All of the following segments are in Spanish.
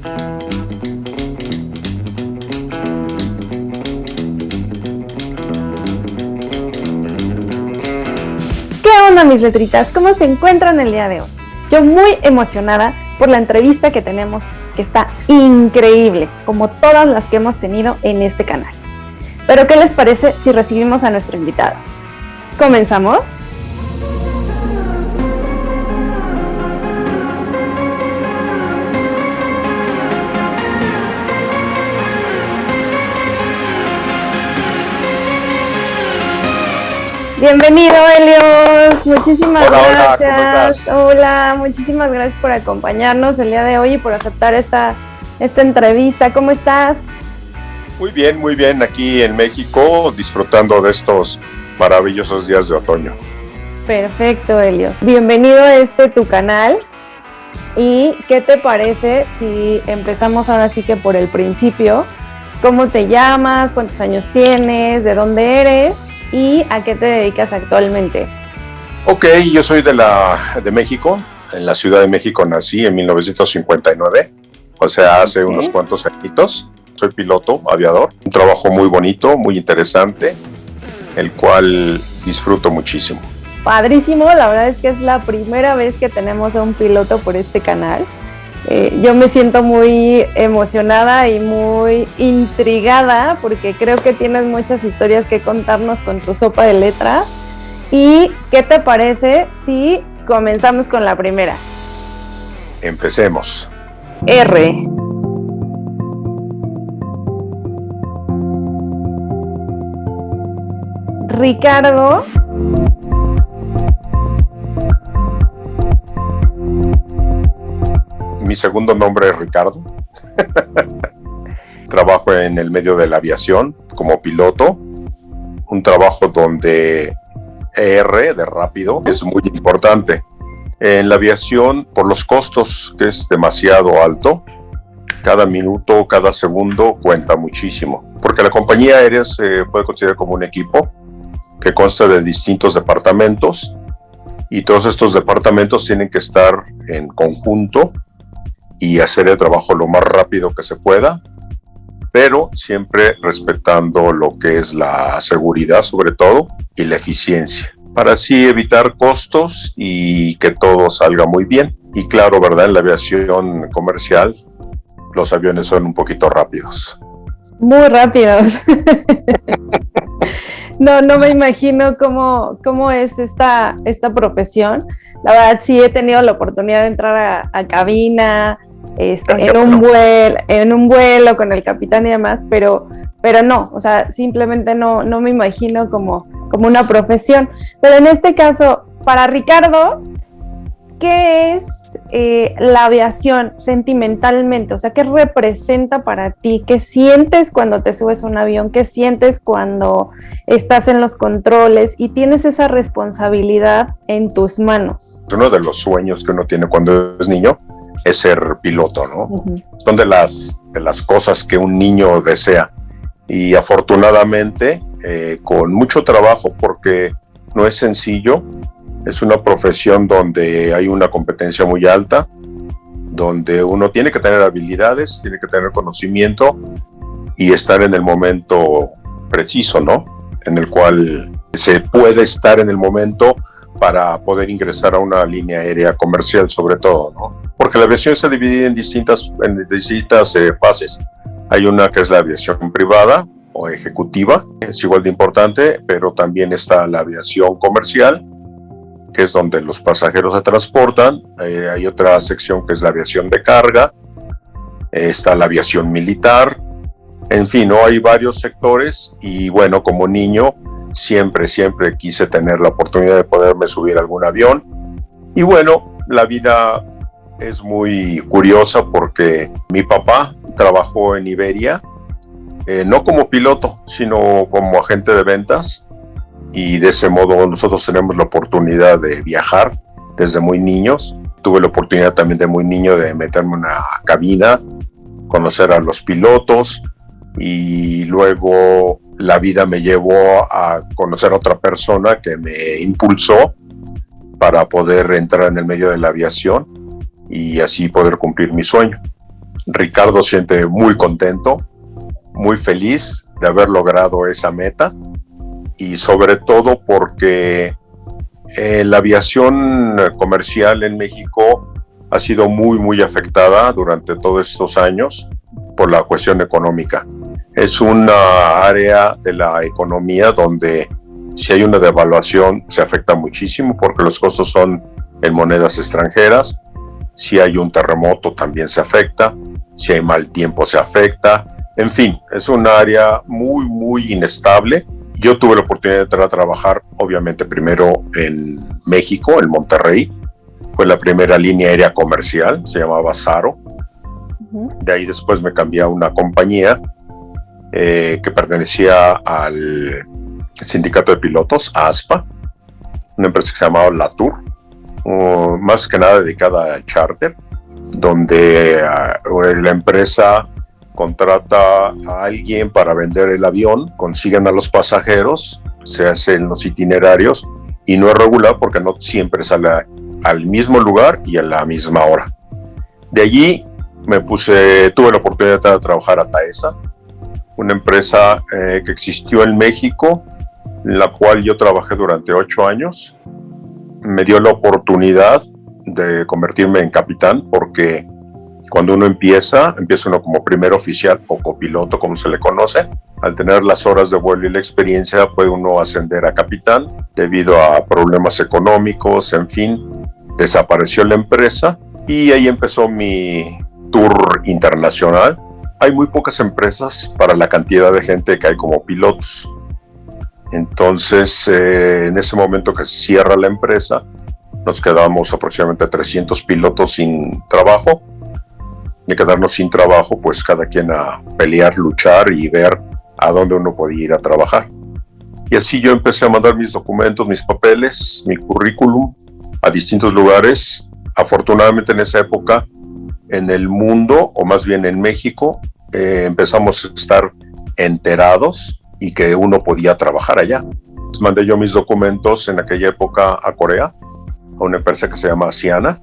¿Qué onda, mis letritas? ¿Cómo se encuentran el día de hoy? Yo muy emocionada por la entrevista que tenemos, que está increíble, como todas las que hemos tenido en este canal. Pero ¿qué les parece si recibimos a nuestro invitado? ¿Comenzamos? Bienvenido, Helios. Muchísimas gracias. Hola, ¿cómo estás? Hola, muchísimas gracias por acompañarnos el día de hoy y por aceptar esta entrevista. ¿Cómo estás? Muy bien, aquí en México, disfrutando de estos maravillosos días de otoño. Perfecto, Helios. Bienvenido a tu canal. ¿Y qué te parece si empezamos ahora sí que por el principio? ¿Cómo te llamas? ¿Cuántos años tienes? ¿De dónde eres? ¿Y a qué te dedicas actualmente? Ok, yo soy de México. En la Ciudad de México nací en 1959, o sea, hace unos cuantos añitos. Soy piloto, aviador. Un trabajo muy bonito, muy interesante, el cual disfruto muchísimo. Padrísimo, la verdad es que es la primera vez que tenemos a un piloto por este canal. Yo me siento muy emocionada y muy intrigada porque creo que tienes muchas historias que contarnos con tu sopa de letras. ¿Y qué te parece si comenzamos con la primera? Empecemos. R. Ricardo. Mi segundo nombre es Ricardo. Trabajo en el medio de la aviación como piloto. Un trabajo donde R de rápido es muy importante. En la aviación, por los costos, que es demasiado alto, cada minuto, cada segundo cuenta muchísimo. Porque la compañía aérea se puede considerar como un equipo que consta de distintos departamentos y todos estos departamentos tienen que estar en conjunto y hacer el trabajo lo más rápido que se pueda, pero siempre respetando lo que es la seguridad sobre todo y la eficiencia, para así evitar costos y que todo salga muy bien. Y claro, ¿verdad? En la aviación comercial los aviones son un poquito rápidos. Muy rápidos. No me imagino cómo es esta profesión. La verdad sí he tenido la oportunidad de entrar a cabina, en un vuelo con el capitán y demás, pero no, o sea, simplemente no me imagino como una profesión. Pero en este caso, para Ricardo, ¿qué es la aviación sentimentalmente? O sea, ¿qué representa para ti? ¿Qué sientes cuando te subes a un avión? ¿Qué sientes cuando estás en los controles y tienes esa responsabilidad en tus manos? Uno de los sueños que uno tiene cuando es niño es ser piloto, ¿no? Uh-huh. Son de las cosas que un niño desea. Y afortunadamente, con mucho trabajo, porque no es sencillo, es una profesión donde hay una competencia muy alta, donde uno tiene que tener habilidades, tiene que tener conocimiento y estar en el momento preciso, ¿no? En el cual se puede estar en el momento para poder ingresar a una línea aérea comercial, sobre todo, ¿no? Porque la aviación se divide en distintas fases. Hay una que es la aviación privada o ejecutiva, es igual de importante, pero también está la aviación comercial, que es donde los pasajeros se transportan. Hay otra sección que es la aviación de carga, está la aviación militar, en fin, ¿no? Hay varios sectores y bueno, como niño siempre quise tener la oportunidad de poderme subir a algún avión. Y bueno, la vida es muy curiosa porque mi papá trabajó en Iberia, no como piloto, sino como agente de ventas, y de ese modo nosotros tenemos la oportunidad de viajar desde muy niños. Tuve la oportunidad también de muy niño de meterme en una cabina, conocer a los pilotos, y luego la vida me llevó a conocer a otra persona que me impulsó para poder entrar en el medio de la aviación y así poder cumplir mi sueño. Ricardo siente muy contento, muy feliz de haber logrado esa meta y sobre todo porque la aviación comercial en México ha sido muy afectada durante todos estos años por la cuestión económica. Es una área de la economía donde si hay una devaluación se afecta muchísimo porque los costos son en monedas extranjeras. Si hay un terremoto también se afecta, si hay mal tiempo se afecta. En fin, es un área muy inestable. Yo tuve la oportunidad de entrar a trabajar, obviamente, primero en México, en Monterrey. Fue la primera línea aérea comercial, se llamaba Zaro. De ahí después me cambié a una compañía que pertenecía al sindicato de pilotos, ASPA, una empresa que se llamaba Latour, más que nada dedicada al charter, donde la empresa contrata a alguien para vender el avión, consiguen a los pasajeros, se hacen los itinerarios y no es regular porque no siempre sale al mismo lugar y a la misma hora. De allí tuve la oportunidad de trabajar a Taesa, una empresa que existió en México, en la cual yo trabajé durante 8 años. Me dio la oportunidad de convertirme en capitán porque cuando uno empieza uno como primer oficial o copiloto, como se le conoce. Al tener las horas de vuelo y la experiencia, puede uno ascender a capitán. Debido a problemas económicos, en fin, desapareció la empresa y ahí empezó mi tour internacional. Hay muy pocas empresas para la cantidad de gente que hay como pilotos. Entonces, en ese momento que se cierra la empresa, nos quedamos aproximadamente 300 pilotos sin trabajo. Y quedarnos sin trabajo, pues cada quien a pelear, luchar y ver a dónde uno podía ir a trabajar. Y así yo empecé a mandar mis documentos, mis papeles, mi currículum a distintos lugares. Afortunadamente en esa época, en el mundo, o más bien en México, empezamos a estar enterados y que uno podía trabajar allá. Mandé yo mis documentos en aquella época a Corea, a una empresa que se llama Asiana,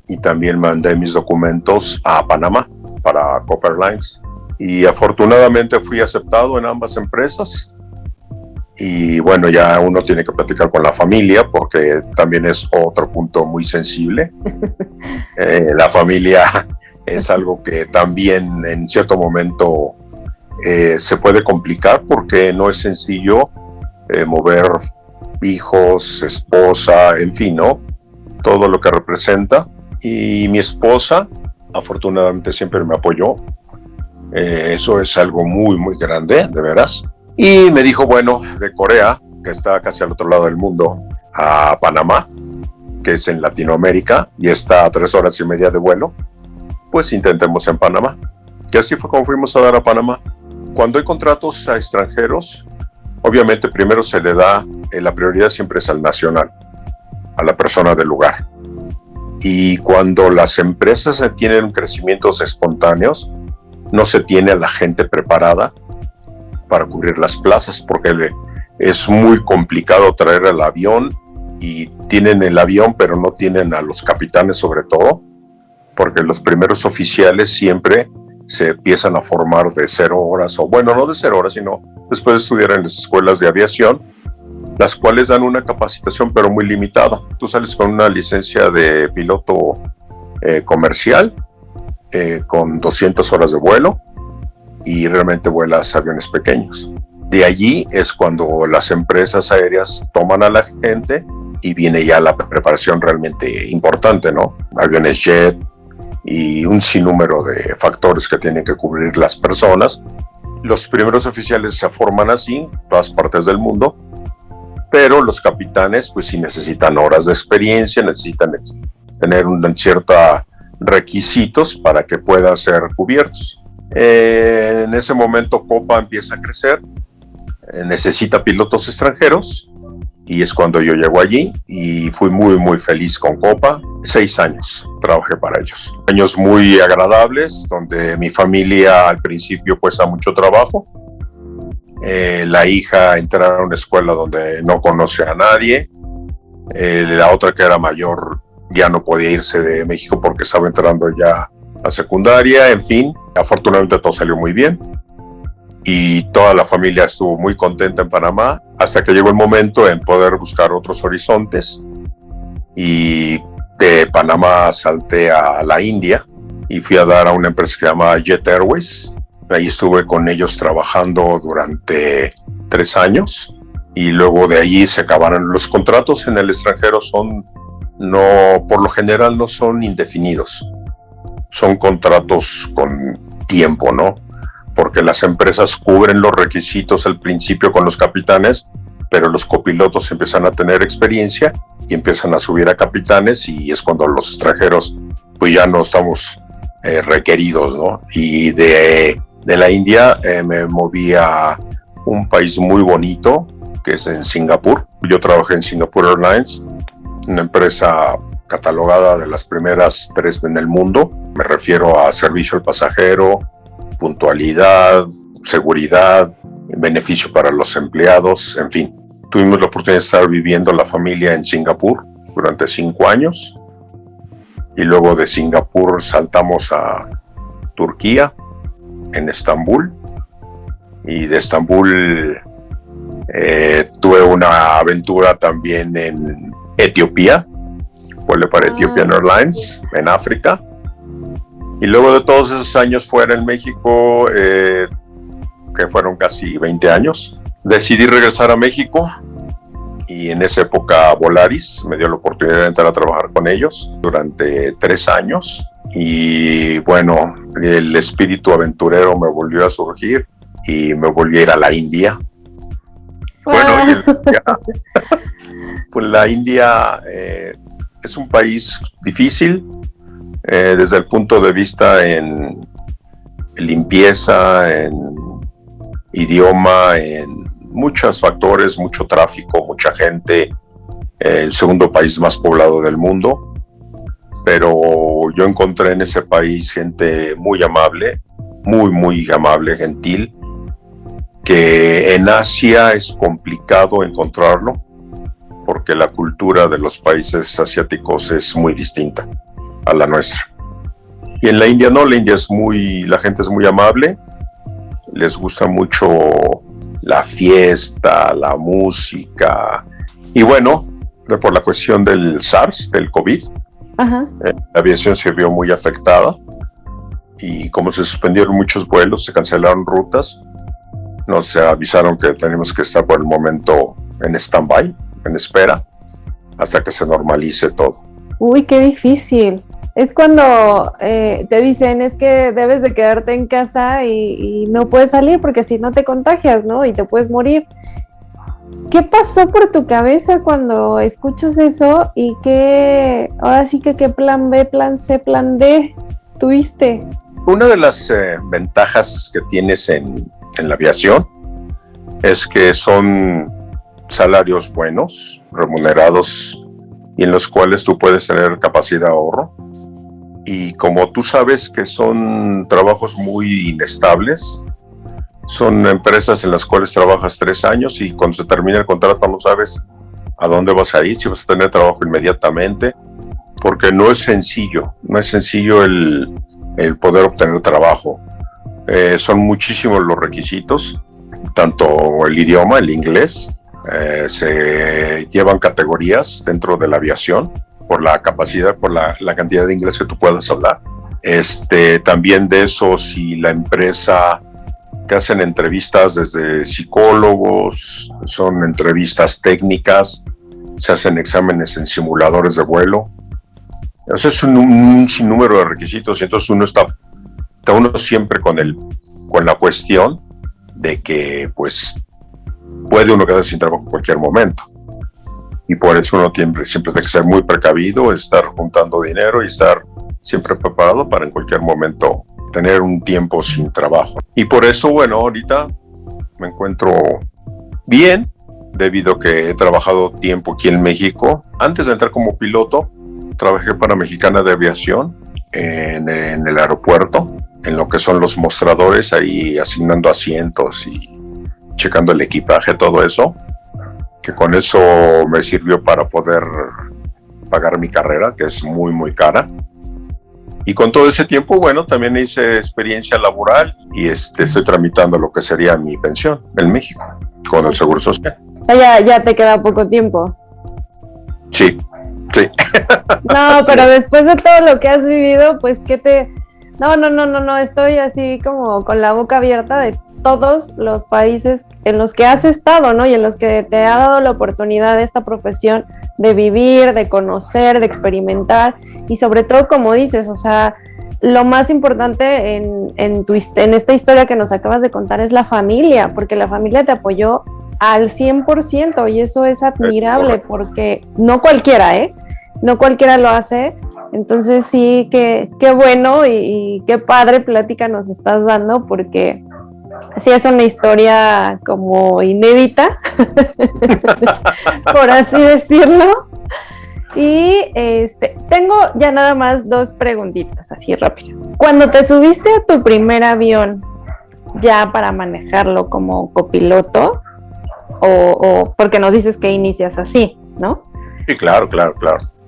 y también mandé mis documentos a Panamá para Copa Airlines. Y afortunadamente fui aceptado en ambas empresas. Y bueno, ya uno tiene que platicar con la familia porque también es otro punto muy sensible. La familia es algo que también en cierto momento se puede complicar porque no es sencillo mover hijos, esposa, en fin, ¿no? Todo lo que representa. Y mi esposa, afortunadamente, siempre me apoyó. Eso es algo muy grande, de veras. Y me dijo, bueno, de Corea, que está casi al otro lado del mundo, a Panamá, que es en Latinoamérica, y está a 3 horas y media de vuelo, pues intentemos en Panamá. Y así fue como fuimos a dar a Panamá. Cuando hay contratos a extranjeros, obviamente primero se le da, la prioridad siempre es al nacional, a la persona del lugar. Y cuando las empresas tienen crecimientos espontáneos, no se tiene a la gente preparada para cubrir las plazas, porque es muy complicado traer el avión y tienen el avión, pero no tienen a los capitanes sobre todo, porque los primeros oficiales siempre se empiezan a formar de 0 horas, o bueno, no de 0 horas, sino después de estudiar en las escuelas de aviación, las cuales dan una capacitación pero muy limitada. Tú sales con una licencia de piloto comercial con 200 horas de vuelo y realmente vuelas aviones pequeños. De allí es cuando las empresas aéreas toman a la gente y viene ya la preparación realmente importante, ¿no? Aviones jet y un sinnúmero de factores que tienen que cubrir las personas. Los primeros oficiales se forman así en todas partes del mundo, pero los capitanes pues sí necesitan horas de experiencia, necesitan tener ciertos requisitos para que puedan ser cubiertos. En ese momento Copa empieza a crecer, necesita pilotos extranjeros y es cuando yo llego allí y fui muy feliz con Copa. 6 años trabajé para ellos. Años muy agradables donde mi familia al principio cuesta mucho trabajo. La hija entrar a una escuela donde no conoce a nadie. La otra que era mayor ya no podía irse de México porque estaba entrando ya la secundaria, en fin. Afortunadamente todo salió muy bien y toda la familia estuvo muy contenta en Panamá hasta que llegó el momento en poder buscar otros horizontes, y de Panamá salté a la India y fui a dar a una empresa que se llama Jet Airways. Ahí estuve con ellos trabajando durante 3 años y luego de allí se acabaron. Los contratos en el extranjero por lo general no son indefinidos, son contratos con tiempo, ¿no? Porque las empresas cubren los requisitos al principio con los capitanes, pero los copilotos empiezan a tener experiencia y empiezan a subir a capitanes, y es cuando los extranjeros pues ya no estamos requeridos, ¿no? Y de la India me moví a un país muy bonito que es en Singapur. Yo trabajé en Singapore Airlines, una empresa catalogada de las primeras 3 en el mundo. Me refiero a servicio al pasajero, puntualidad, seguridad, beneficio para los empleados, en fin. Tuvimos la oportunidad de estar viviendo la familia en Singapur durante 5 años y luego de Singapur saltamos a Turquía, en Estambul, y de Estambul tuve una aventura también en Etiopía, volé para Ethiopian Airlines en África, y luego de todos esos años fuera en México, que fueron casi 20 años, decidí regresar a México, y en esa época Volaris me dio la oportunidad de entrar a trabajar con ellos durante 3 años, y bueno, el espíritu aventurero me volvió a surgir y me volví a ir a la India. Bueno, pues la India es un país difícil desde el punto de vista en limpieza, en idioma, en muchos factores, mucho tráfico, mucha gente, el segundo país más poblado del mundo, pero yo encontré en ese país gente muy amable, muy amable, gentil, que en Asia es complicado encontrarlo porque la cultura de los países asiáticos es muy distinta a la nuestra. Y en la India no, la India la gente es muy amable, les gusta mucho la fiesta, la música, y bueno, por la cuestión del SARS, del COVID, la aviación se vio muy afectada, y como se suspendieron muchos vuelos, se cancelaron rutas, nos avisaron que tenemos que estar por el momento en stand-by, en espera, hasta que se normalice todo. Uy, qué difícil. Es cuando te dicen, es que debes de quedarte en casa y no puedes salir porque si no te contagias, ¿no? Y te puedes morir. ¿Qué pasó por tu cabeza cuando escuchas eso? Y ahora sí que qué plan B, plan C, plan D tuviste. Una de las ventajas que tienes en la aviación es que son salarios buenos, remunerados, y en los cuales tú puedes tener capacidad de ahorro. Y como tú sabes que son trabajos muy inestables, son empresas en las cuales trabajas 3 años y cuando se termina el contrato no sabes a dónde vas a ir, si vas a tener trabajo inmediatamente, porque no es sencillo el poder obtener trabajo. Son muchísimos los requisitos, tanto el idioma, el inglés, se llevan categorías dentro de la aviación por la capacidad, por la cantidad de inglés que tú puedas hablar. También de eso, si la empresa te hacen entrevistas desde psicólogos, son entrevistas técnicas, se hacen exámenes en simuladores de vuelo. Eso es un sinnúmero de requisitos, y entonces uno está uno siempre con la cuestión de que pues puede uno quedarse sin trabajo en cualquier momento, y por eso uno siempre tiene que ser muy precavido, estar juntando dinero y estar siempre preparado para en cualquier momento tener un tiempo sin trabajo. Y por eso, bueno, ahorita me encuentro bien, debido a que he trabajado tiempo aquí en México. Antes de entrar como piloto, trabajé para Mexicana de Aviación en el aeropuerto, en lo que son los mostradores, ahí asignando asientos y checando el equipaje, todo eso, que con eso me sirvió para poder pagar mi carrera, que es muy cara. Y con todo ese tiempo, bueno, también hice experiencia laboral y estoy tramitando lo que sería mi pensión en México con el Seguro Social. O sea, ya te queda poco tiempo. Sí. No, sí. Pero después de todo lo que has vivido, pues ¿qué te...? No, estoy así como con la boca abierta de todos los países en los que has estado, ¿no? Y en los que te ha dado la oportunidad de esta profesión de vivir, de conocer, de experimentar y sobre todo, como dices, o sea, lo más importante en esta historia que nos acabas de contar es la familia, porque la familia te apoyó al 100% y eso es admirable porque no cualquiera, no cualquiera lo hace. Entonces sí, qué bueno y qué padre plática nos estás dando porque sí es una historia como inédita, por así decirlo. Y tengo ya nada más 2 preguntitas así rápido. Cuando te subiste a tu primer avión ya para manejarlo como copiloto, o porque nos dices que inicias así, ¿no? Sí, claro.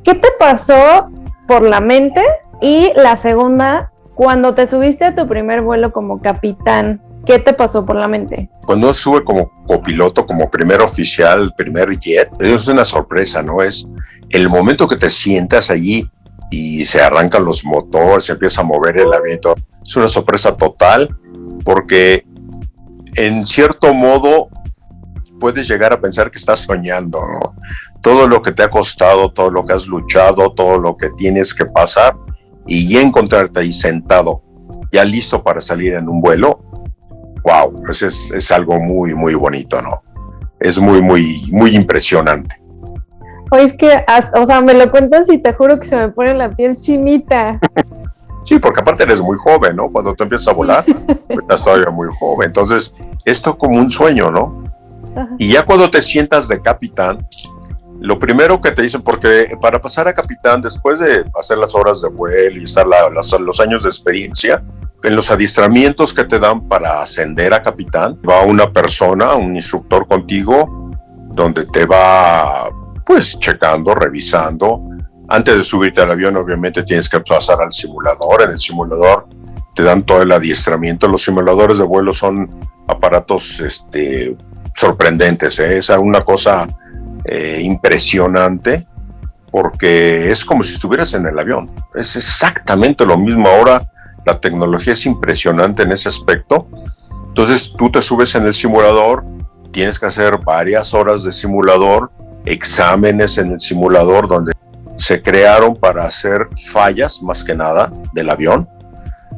¿Qué te pasó por la mente? Y la segunda, cuando te subiste a tu primer vuelo como capitán, ¿qué te pasó por la mente? Cuando sube como copiloto, como primer oficial, primer jet, es una sorpresa, ¿no? Es el momento que te sientas allí y se arrancan los motores, se empieza a mover el avión y todo. Es una sorpresa total porque en cierto modo puedes llegar a pensar que estás soñando, ¿no? Todo lo que te ha costado, todo lo que has luchado, todo lo que tienes que pasar y ya encontrarte ahí sentado, ya listo para salir en un vuelo, wow, pues es algo muy, muy bonito, ¿no? Es muy, muy, muy impresionante. Oye, es que, o sea, me lo cuentas y te juro que se me pone la piel chinita. Sí, porque aparte eres muy joven, ¿no? Cuando tú empiezas a volar, estás todavía muy joven. Entonces, esto como un sueño, ¿no? Ajá. Y ya cuando te sientas de capitán, lo primero que te dicen, porque para pasar a capitán, después de hacer las horas de vuelo y estar los años de experiencia, en los adiestramientos que te dan para ascender a capitán, va una persona, un instructor contigo, donde te va, pues, checando, revisando. Antes de subirte al avión, obviamente tienes que pasar al simulador. En el simulador te dan todo el adiestramiento. Los simuladores de vuelo son aparatos sorprendentes, ¿eh? Es una cosa impresionante porque es como si estuvieras en el avión. Es exactamente lo mismo. Ahora la tecnología es impresionante en ese aspecto. Entonces tú te subes en el simulador, tienes que hacer varias horas de simulador, exámenes en el simulador donde se crearon para hacer fallas, más que nada, del avión,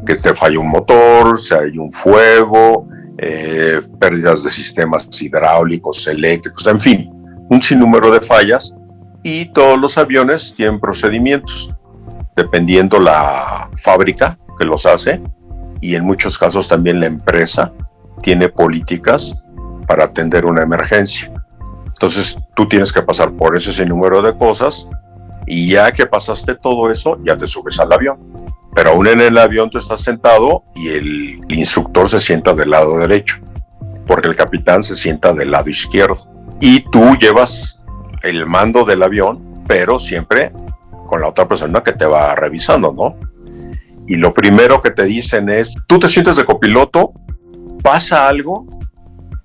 que te falla un motor, si hay un fuego, pérdidas de sistemas hidráulicos, eléctricos, en fin, un sinnúmero de fallas, y todos los aviones tienen procedimientos, dependiendo la fábrica que los hace, y en muchos casos también la empresa tiene políticas para atender una emergencia. Entonces tú tienes que pasar por ese sinnúmero de cosas, y ya que pasaste todo eso, ya te subes al avión. Pero aún en el avión tú estás sentado y el instructor se sienta del lado derecho, porque el capitán se sienta del lado izquierdo. Y tú llevas el mando del avión, pero siempre con la otra persona que te va revisando, ¿no? Y lo primero que te dicen es, tú te sientes de copiloto, pasa algo,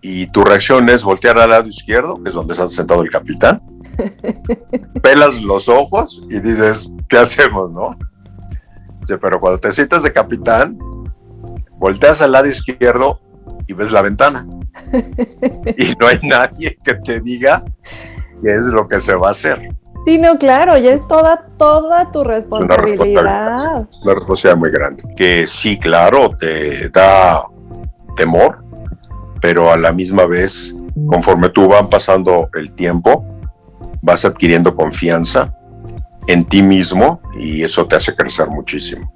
y tu reacción es voltear al lado izquierdo, que es donde está sentado el capitán, pelas los ojos y dices, ¿qué hacemos, no? Pero cuando te sientas de capitán, volteas al lado izquierdo y ves la ventana. Y no hay nadie que te diga qué es lo que se va a hacer. Sí, no, claro, ya es toda tu responsabilidad. Es una responsabilidad muy grande. Que sí, claro, te da temor, pero a la misma vez, conforme tú vas pasando el tiempo, vas adquiriendo confianza en ti mismo y eso te hace crecer muchísimo.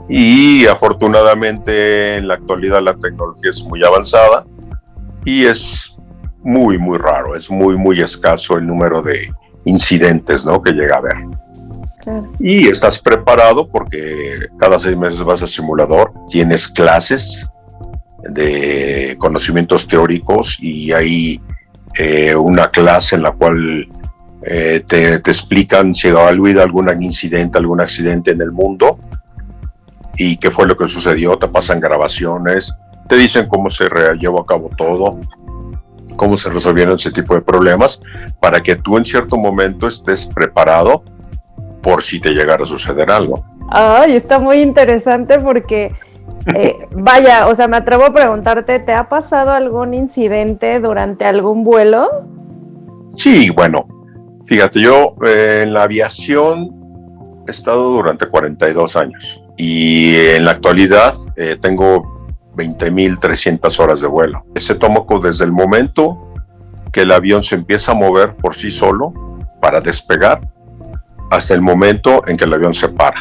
Y afortunadamente en la actualidad la tecnología es muy avanzada y es muy, muy raro, es muy, muy escaso el número de incidentes, ¿no?, que llega a haber. Claro. Y estás preparado porque cada 6 meses vas al simulador, tienes clases de conocimientos teóricos y hay una clase en la cual te explican si ha habido algún accidente en el mundo y qué fue lo que sucedió, te pasan grabaciones, te dicen cómo se llevó a cabo todo, cómo se resolvieron ese tipo de problemas, para que tú en cierto momento estés preparado por si te llegara a suceder algo. Ay, está muy interesante porque, vaya, o sea, me atrevo a preguntarte, ¿te ha pasado algún incidente durante algún vuelo? Sí, bueno, fíjate, yo en la aviación he estado durante 42 años y en la actualidad tengo 20.300 horas de vuelo. Ese tomo desde el momento que el avión se empieza a mover por sí solo para despegar hasta el momento en que el avión se para.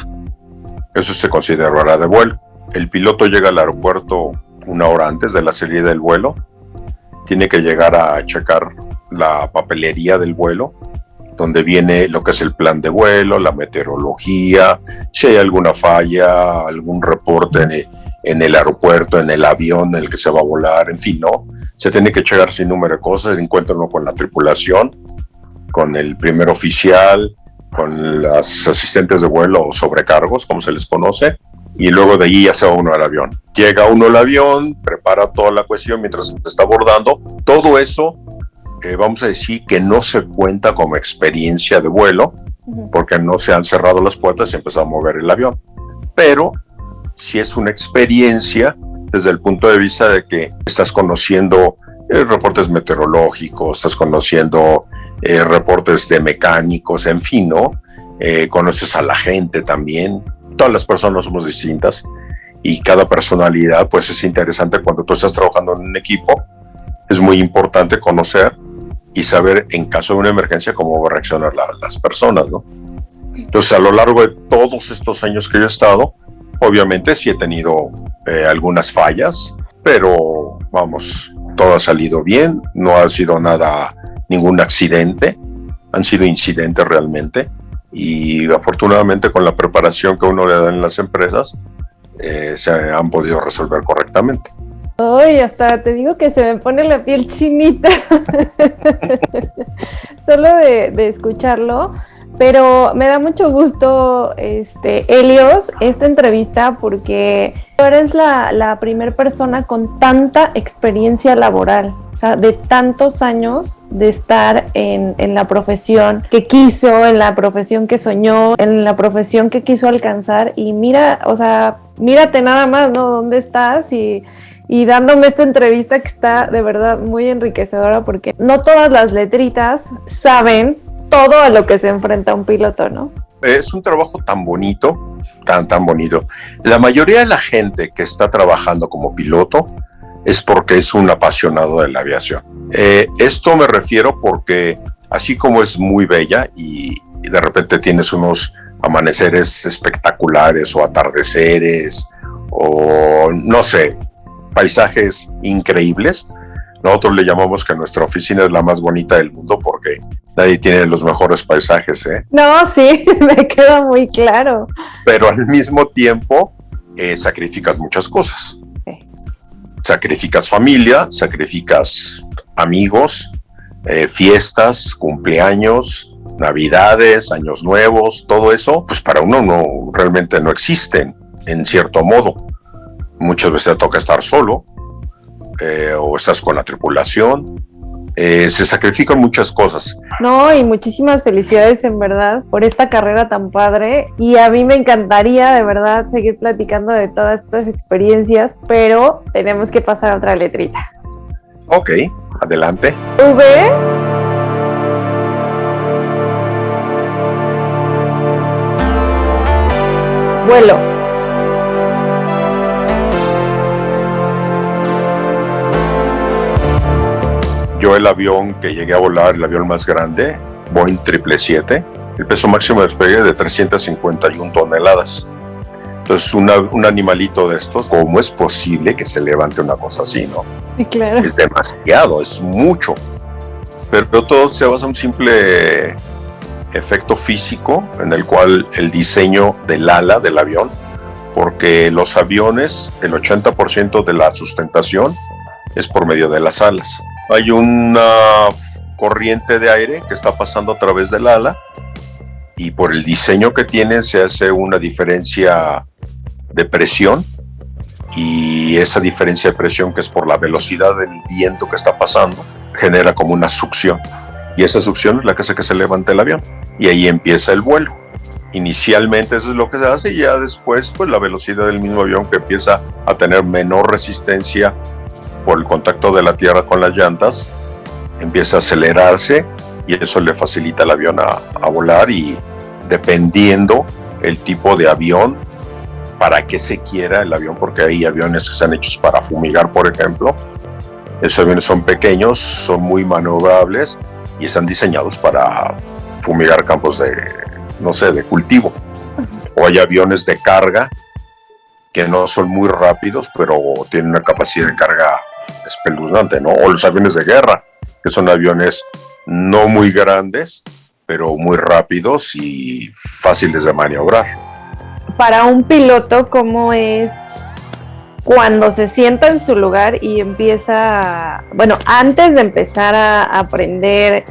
Eso se considera hora de vuelo. El piloto llega al aeropuerto una hora antes de la salida del vuelo. Tiene que llegar a checar la papelería del vuelo, donde viene lo que es el plan de vuelo, la meteorología, si hay alguna falla, algún reporte en el aeropuerto, en el avión en el que se va a volar, en fin, ¿no? Se tiene que checar sin número de cosas, se encuentra uno con la tripulación, con el primer oficial, con las asistentes de vuelo o sobrecargos, como se les conoce, y luego de ahí ya se va uno al avión. Llega uno al avión, prepara toda la cuestión mientras se está abordando. Todo eso, vamos a decir que no se cuenta como experiencia de vuelo, porque no se han cerrado las puertas y empezó a mover el avión. Pero sí es una experiencia desde el punto de vista de que estás conociendo reportes meteorológicos, estás conociendo reportes de mecánicos, en fin, ¿no? Conoces a la gente también. Todas las personas somos distintas y cada personalidad pues es interesante. Cuando tú estás trabajando en un equipo es muy importante conocer y saber en caso de una emergencia cómo van a reaccionar las personas, ¿no? Entonces, a lo largo de todos estos años que yo he estado, obviamente sí he tenido algunas fallas, pero vamos, todo ha salido bien, no ha sido ningún accidente, han sido incidentes realmente, y afortunadamente con la preparación que uno le da en las empresas, se han podido resolver correctamente. Ay, hasta te digo que se me pone la piel chinita solo de escucharlo. Pero me da mucho gusto, Helios, esta entrevista, porque tú eres la primera persona con tanta experiencia laboral, o sea, de tantos años de estar en la profesión que quiso, en la profesión que soñó, en la profesión que quiso alcanzar. Y mira, o sea, mírate nada más, ¿no? ¿Dónde estás? Y dándome esta entrevista que está de verdad muy enriquecedora, porque no todas las letritas saben todo a lo que se enfrenta un piloto, ¿no? Es un trabajo tan bonito, tan bonito. La mayoría de la gente que está trabajando como piloto es porque es un apasionado de la aviación. Esto me refiero porque así como es muy bella y de repente tienes unos amaneceres espectaculares o atardeceres o no sé, paisajes increíbles, nosotros le llamamos que nuestra oficina es la más bonita del mundo porque nadie tiene los mejores paisajes, ¿eh? No, sí, me queda muy claro. Pero al mismo tiempo sacrificas muchas cosas. Sí. Sacrificas familia, sacrificas amigos, fiestas, cumpleaños, navidades, años nuevos, todo eso, pues para uno realmente no existen, en cierto modo. Muchas veces te toca estar solo, o estás con la tripulación, se sacrifican muchas cosas. No, y muchísimas felicidades en verdad por esta carrera tan padre, y a mí me encantaría de verdad seguir platicando de todas estas experiencias, pero tenemos que pasar a otra letrita. Ok, adelante. V. Vuelo. Yo el avión que llegué a volar, el avión más grande, Boeing 777, el peso máximo de despegue de 351 toneladas. Entonces un animalito de estos, ¿cómo es posible que se levante una cosa así, no? Sí, claro. Es demasiado, es mucho. Pero todo se basa en un simple efecto físico en el cual el diseño del ala del avión, porque los aviones, el 80% de la sustentación es por medio de las alas. Hay una corriente de aire que está pasando a través del ala, y por el diseño que tienen se hace una diferencia de presión, y esa diferencia de presión, que es por la velocidad del viento que está pasando, genera como una succión, y esa succión es la que hace que se levante el avión, y ahí empieza el vuelo. Inicialmente eso es lo que se hace, y ya después pues la velocidad del mismo avión, que empieza a tener menor resistencia por el contacto de la tierra con las llantas, empieza a acelerarse, y eso le facilita al avión a volar. Y dependiendo el tipo de avión, para qué se quiera el avión, porque hay aviones que están hechos para fumigar, por ejemplo. Esos aviones son pequeños, son muy maniobrables y están diseñados para fumigar campos de, no sé, de cultivo. O hay aviones de carga que no son muy rápidos, pero tienen una capacidad de carga espeluznante, ¿no? O los aviones de guerra, que son aviones no muy grandes, pero muy rápidos y fáciles de maniobrar. Para un piloto, ¿cómo es cuando se sienta en su lugar y empieza, bueno, antes de empezar a aprender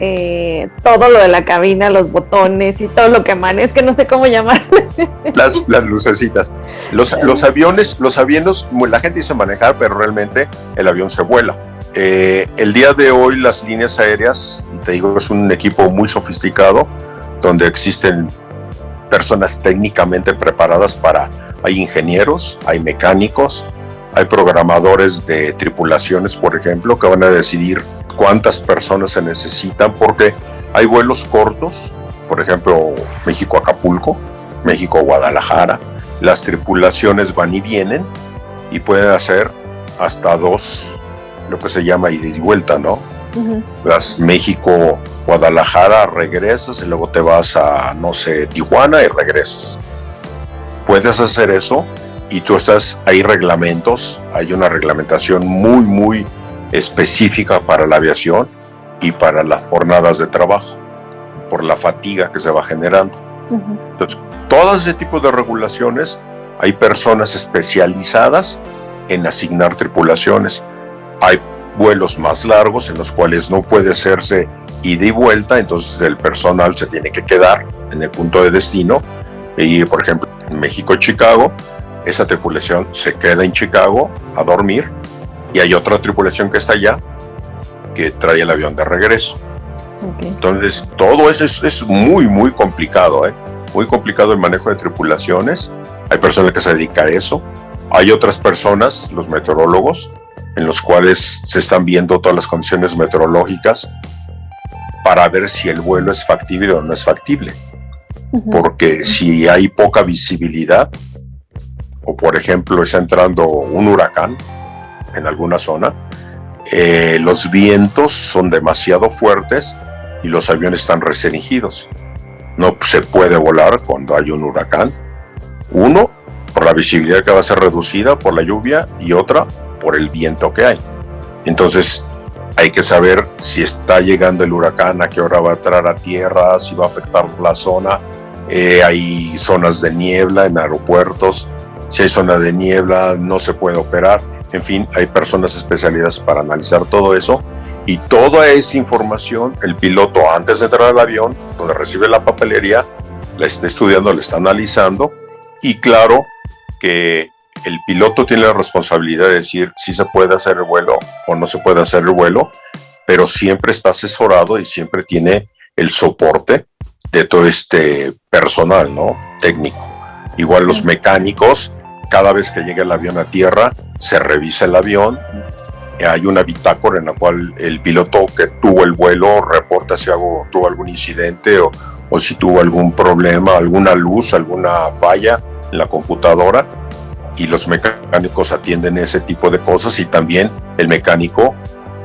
todo lo de la cabina, los botones y todo lo que emana? Es que no sé cómo llamar. Las lucecitas. Los aviones, la gente dice manejar, pero realmente el avión se vuela. El día de hoy las líneas aéreas, te digo, es un equipo muy sofisticado, donde existen personas técnicamente preparadas hay ingenieros, hay mecánicos, hay programadores de tripulaciones, por ejemplo, que van a decidir cuántas personas se necesitan, porque hay vuelos cortos, por ejemplo, México-Acapulco, México-Guadalajara, las tripulaciones van y vienen y pueden hacer hasta 2, lo que se llama ida y vuelta, ¿no? Uh-huh. Vas México-Guadalajara, regresas y luego te vas a, no sé, Tijuana y regresas. Puedes hacer eso, y hay reglamentos, hay una reglamentación muy, muy específica para la aviación y para las jornadas de trabajo, por la fatiga que se va generando. Uh-huh. Entonces, todo ese tipo de regulaciones, hay personas especializadas en asignar tripulaciones. Hay vuelos más largos en los cuales no puede hacerse ida y vuelta, entonces el personal se tiene que quedar en el punto de destino. Y por ejemplo, en México-Chicago, esa tripulación se queda en Chicago a dormir, y hay otra tripulación que está allá que trae el avión de regreso. Okay. Entonces todo eso es muy, muy complicado, muy complicado el manejo de tripulaciones. Hay personas que se dedican a eso, hay otras personas, los meteorólogos, en los cuales se están viendo todas las condiciones meteorológicas para ver si el vuelo es factible o no es factible. Uh-huh. Porque si hay poca visibilidad, o por ejemplo está entrando un huracán en alguna zona, los vientos son demasiado fuertes y los aviones están restringidos. No se puede volar cuando hay un huracán. Uno, por la visibilidad que va a ser reducida por la lluvia, y otra, por el viento que hay. Entonces hay que saber si está llegando el huracán, a qué hora va a entrar a tierra, si va a afectar la zona. Hay zonas de niebla en aeropuertos. Si hay zona de niebla, no se puede operar. En fin, hay personas especializadas para analizar todo eso, y toda esa información el piloto, antes de entrar al avión, donde recibe la papelería, la está estudiando, la está analizando, y claro que el piloto tiene la responsabilidad de decir si se puede hacer el vuelo o no se puede hacer el vuelo, pero siempre está asesorado y siempre tiene el soporte de todo este personal, ¿no? Técnico. Igual los mecánicos, cada vez que llega el avión a tierra, se revisa el avión, hay una bitácora en la cual el piloto que tuvo el vuelo reporta si tuvo algún incidente o si tuvo algún problema, alguna luz, alguna falla en la computadora, y los mecánicos atienden ese tipo de cosas. Y también el mecánico,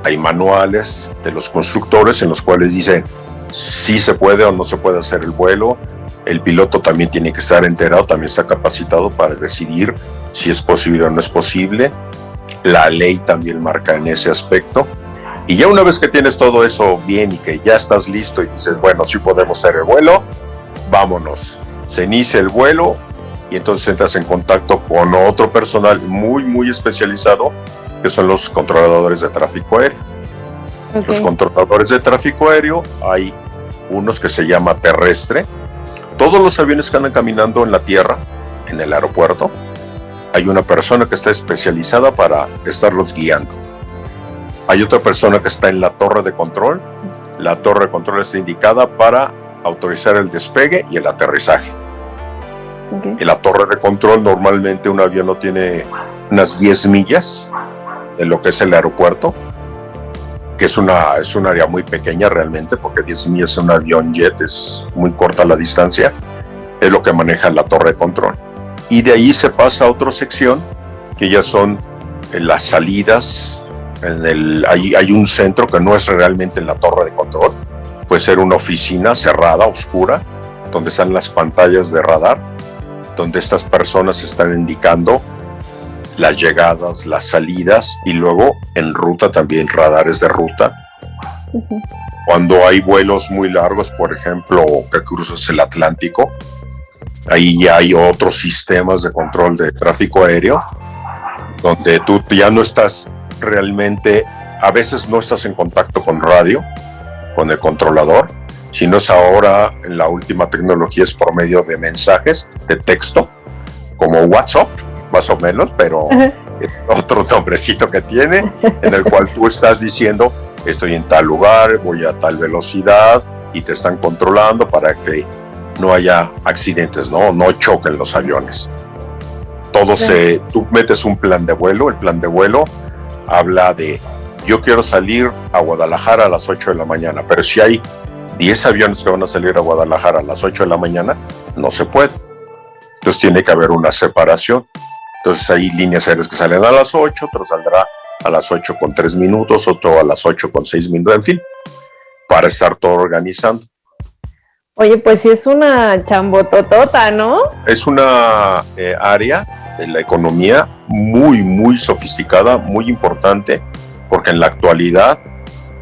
hay manuales de los constructores en los cuales dicen si se puede o no se puede hacer el vuelo. El piloto también tiene que estar enterado, también está capacitado para decidir si es posible o no es posible. La ley también marca en ese aspecto. Y ya una vez que tienes todo eso bien y que ya estás listo y dices, bueno, sí podemos hacer el vuelo, vámonos. Se inicia el vuelo y entonces entras en contacto con otro personal muy, muy especializado, que son los controladores de tráfico aéreo. Okay. Los controladores de tráfico aéreo, hay unos que se llama terrestre. Todos los aviones que andan caminando en la tierra, en el aeropuerto, hay una persona que está especializada para estarlos guiando. Hay otra persona que está en la torre de control. La torre de control está indicada para autorizar el despegue y el aterrizaje. Okay. En la torre de control, normalmente un avión no tiene unas 10 millas de lo que es el aeropuerto, que es un área muy pequeña realmente, porque 10 millas en un avión jet es muy corta la distancia. Es lo que maneja la torre de control. Y de ahí se pasa a otra sección, que ya son las salidas. Hay un centro que no es realmente en la torre de control. Puede ser una oficina cerrada, oscura, donde están las pantallas de radar, donde estas personas están indicando las llegadas, las salidas, y luego en ruta también radares de ruta. Uh-huh. Cuando hay vuelos muy largos, por ejemplo, que cruzas el Atlántico, ahí ya hay otros sistemas de control de tráfico aéreo, donde tú ya no estás realmente, a veces no estás en contacto con radio, con el controlador, sino es ahora, en la última tecnología, es por medio de mensajes de texto, como WhatsApp, más o menos, pero otro nombrecito que tiene, en el cual tú estás diciendo, estoy en tal lugar, voy a tal velocidad, y te están controlando para que no haya accidentes, no choquen los aviones. Tú metes un plan de vuelo. El plan de vuelo habla de, yo quiero salir a Guadalajara a las 8 de la mañana, pero si hay 10 aviones que van a salir a Guadalajara a las 8 de la mañana, no se puede. Entonces tiene que haber una separación. Entonces hay líneas aéreas que salen a las 8, otro saldrá a las 8 con 3 minutos, otro a las 8 con 6 minutos, en fin, para estar todo organizando. Oye, pues sí es una chambototota, ¿no? Es una área de la economía muy, muy sofisticada, muy importante, porque en la actualidad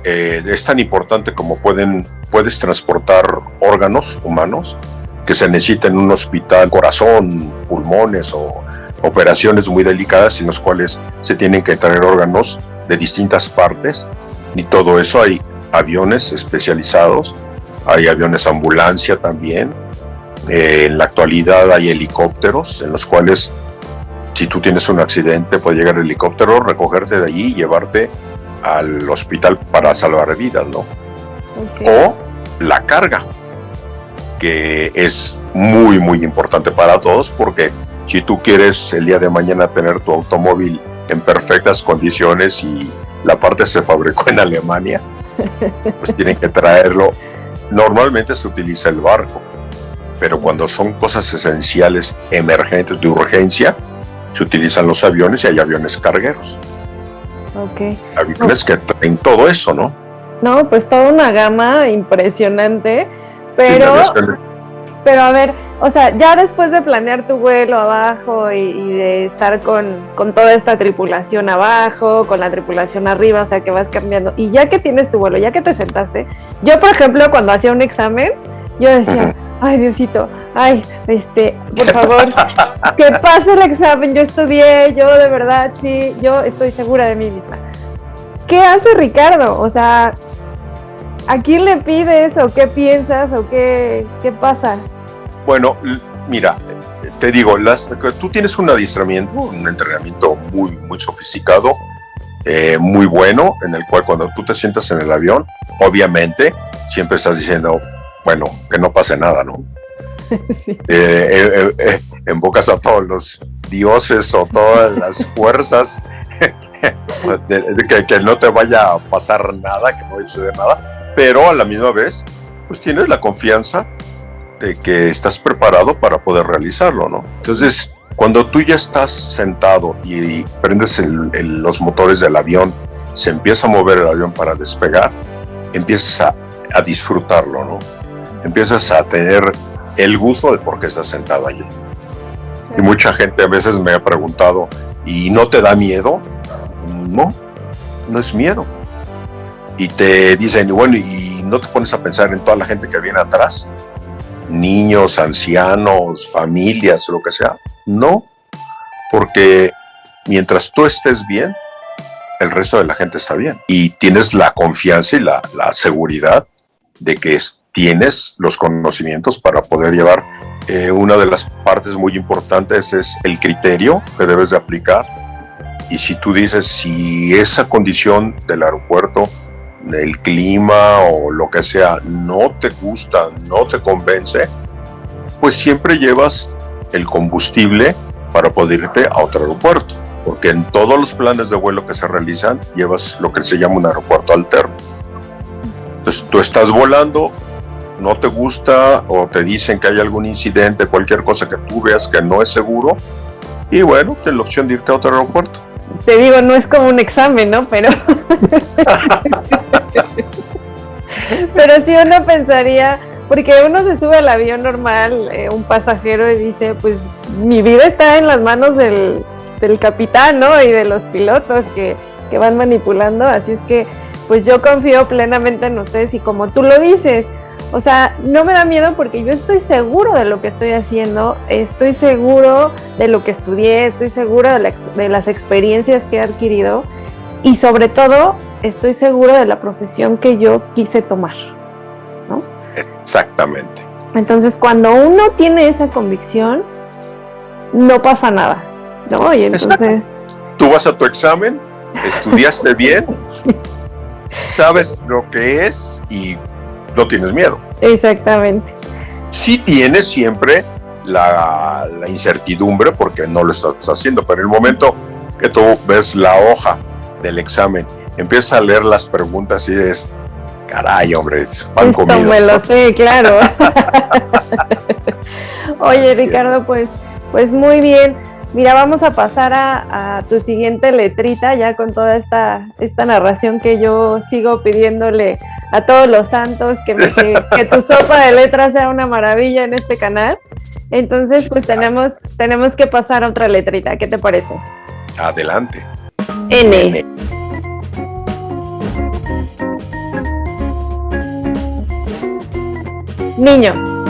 es tan importante como puedes transportar órganos humanos que se necesitan en un hospital, corazón, pulmones o operaciones muy delicadas en las cuales se tienen que traer órganos de distintas partes, y todo eso hay aviones especializados. Hay aviones ambulancia también. En la actualidad hay helicópteros en los cuales, si tú tienes un accidente, puede llegar el helicóptero, recogerte de allí y llevarte al hospital para salvar vidas, ¿no? Okay. O la carga, que es muy, muy importante para todos, porque si tú quieres el día de mañana tener tu automóvil en perfectas condiciones y la parte se fabricó en Alemania, pues tienen que traerlo. Normalmente se utiliza el barco, pero cuando son cosas esenciales, emergentes, de urgencia, se utilizan los aviones, y hay aviones cargueros. Okay. Aviones que traen todo eso, ¿no? No, pues toda una gama impresionante, pero... Sí, pero a ver, o sea, ya después de planear tu vuelo abajo y de estar con toda esta tripulación abajo, con la tripulación arriba, o sea, que vas cambiando, y ya que tienes tu vuelo, ya que te sentaste, yo, por ejemplo, cuando hacía un examen, yo decía, ay, Diosito, ay, por favor, que pase el examen, yo estudié, yo de verdad, sí, yo estoy segura de mí misma. ¿Qué hace Ricardo? O sea, ¿a quién le pides o qué piensas o qué pasa? Bueno, mira, te digo, tú tienes un entrenamiento muy, muy sofisticado, muy bueno, en el cual cuando tú te sientas en el avión, obviamente siempre estás diciendo, bueno, que no pase nada, ¿no? Sí. Invocas a todos los dioses o todas las fuerzas que no te vaya a pasar nada, que no vaya a suceder nada, pero a la misma vez, pues tienes la confianza de que estás preparado para poder realizarlo, ¿no? Entonces, cuando tú ya estás sentado y prendes los motores del avión, se empieza a mover el avión para despegar, empiezas a disfrutarlo, ¿no? Empiezas a tener el gusto de por qué estás sentado allí. Y mucha gente a veces me ha preguntado, ¿y no te da miedo? No, no es miedo. Y te dicen, bueno, ¿y no te pones a pensar en toda la gente que viene atrás? Niños, ancianos, familias, lo que sea. No, porque mientras tú estés bien, el resto de la gente está bien. Y tienes la confianza y la seguridad de que tienes los conocimientos para poder llevar. Una de las partes muy importantes es el criterio que debes de aplicar. Y si tú dices, si esa condición del aeropuerto, el clima o lo que sea, no te gusta, no te convence, pues siempre llevas el combustible para poder irte a otro aeropuerto. Porque en todos los planes de vuelo que se realizan, llevas lo que se llama un aeropuerto alterno. Entonces tú estás volando, no te gusta o te dicen que hay algún incidente, cualquier cosa que tú veas que no es seguro, y bueno, tienes la opción de irte a otro aeropuerto. Te digo, no es como un examen, ¿no? Pero sí uno pensaría, porque uno se sube al avión normal, un pasajero, y dice, pues mi vida está en las manos del capitán, ¿no? Y de los pilotos que van manipulando, así es que pues yo confío plenamente en ustedes y como tú lo dices, o sea, no me da miedo porque yo estoy seguro de lo que estoy haciendo, estoy seguro de lo que estudié, estoy segura de las experiencias que he adquirido y sobre todo estoy seguro de la profesión que yo quise tomar, ¿no? Exactamente. Entonces, cuando uno tiene esa convicción, no pasa nada, ¿no? Y entonces... Tú vas a tu examen, estudiaste bien, sí. Sabes lo que es y no tienes miedo. Exactamente. Sí tienes siempre la incertidumbre porque no lo estás haciendo, pero en el momento que tú ves la hoja del examen, empiezas a leer las preguntas y dices, caray, hombre, es pan comido. Esto me lo sé, claro. Oye, Ricardo, pues muy bien. Mira, vamos a pasar a tu siguiente letrita, ya con toda esta narración que yo sigo pidiéndole a todos los santos, que tu sopa de letras sea una maravilla en este canal. Entonces, pues tenemos que pasar a otra letrita. ¿Qué te parece? Adelante. N. Niño.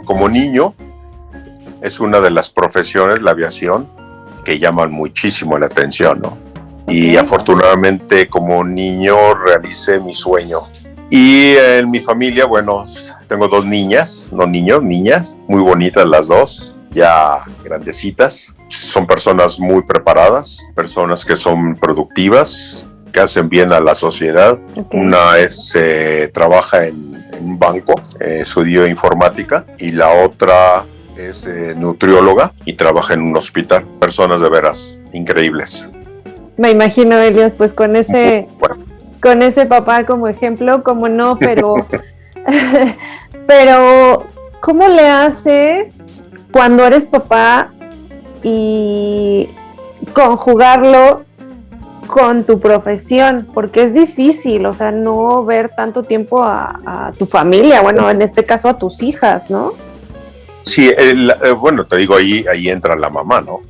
Como niño, es una de las profesiones, la aviación, que llaman muchísimo la atención, ¿no? Y afortunadamente como niño realicé mi sueño. Y en mi familia, bueno, tengo dos niñas, no niños, niñas, muy bonitas las dos, ya grandecitas. Son personas muy preparadas, personas que son productivas, que hacen bien a la sociedad. Okay. Una trabaja en un banco, estudió informática, y la otra es nutrióloga y trabaja en un hospital. Personas de veras increíbles. Me imagino, Helios, pues con ese papá como ejemplo, como no, pero ¿cómo le haces cuando eres papá y conjugarlo con tu profesión? Porque es difícil, o sea, no ver tanto tiempo a tu familia, bueno, en este caso a tus hijas, ¿no? Sí, bueno, te digo, ahí entra la mamá, ¿no?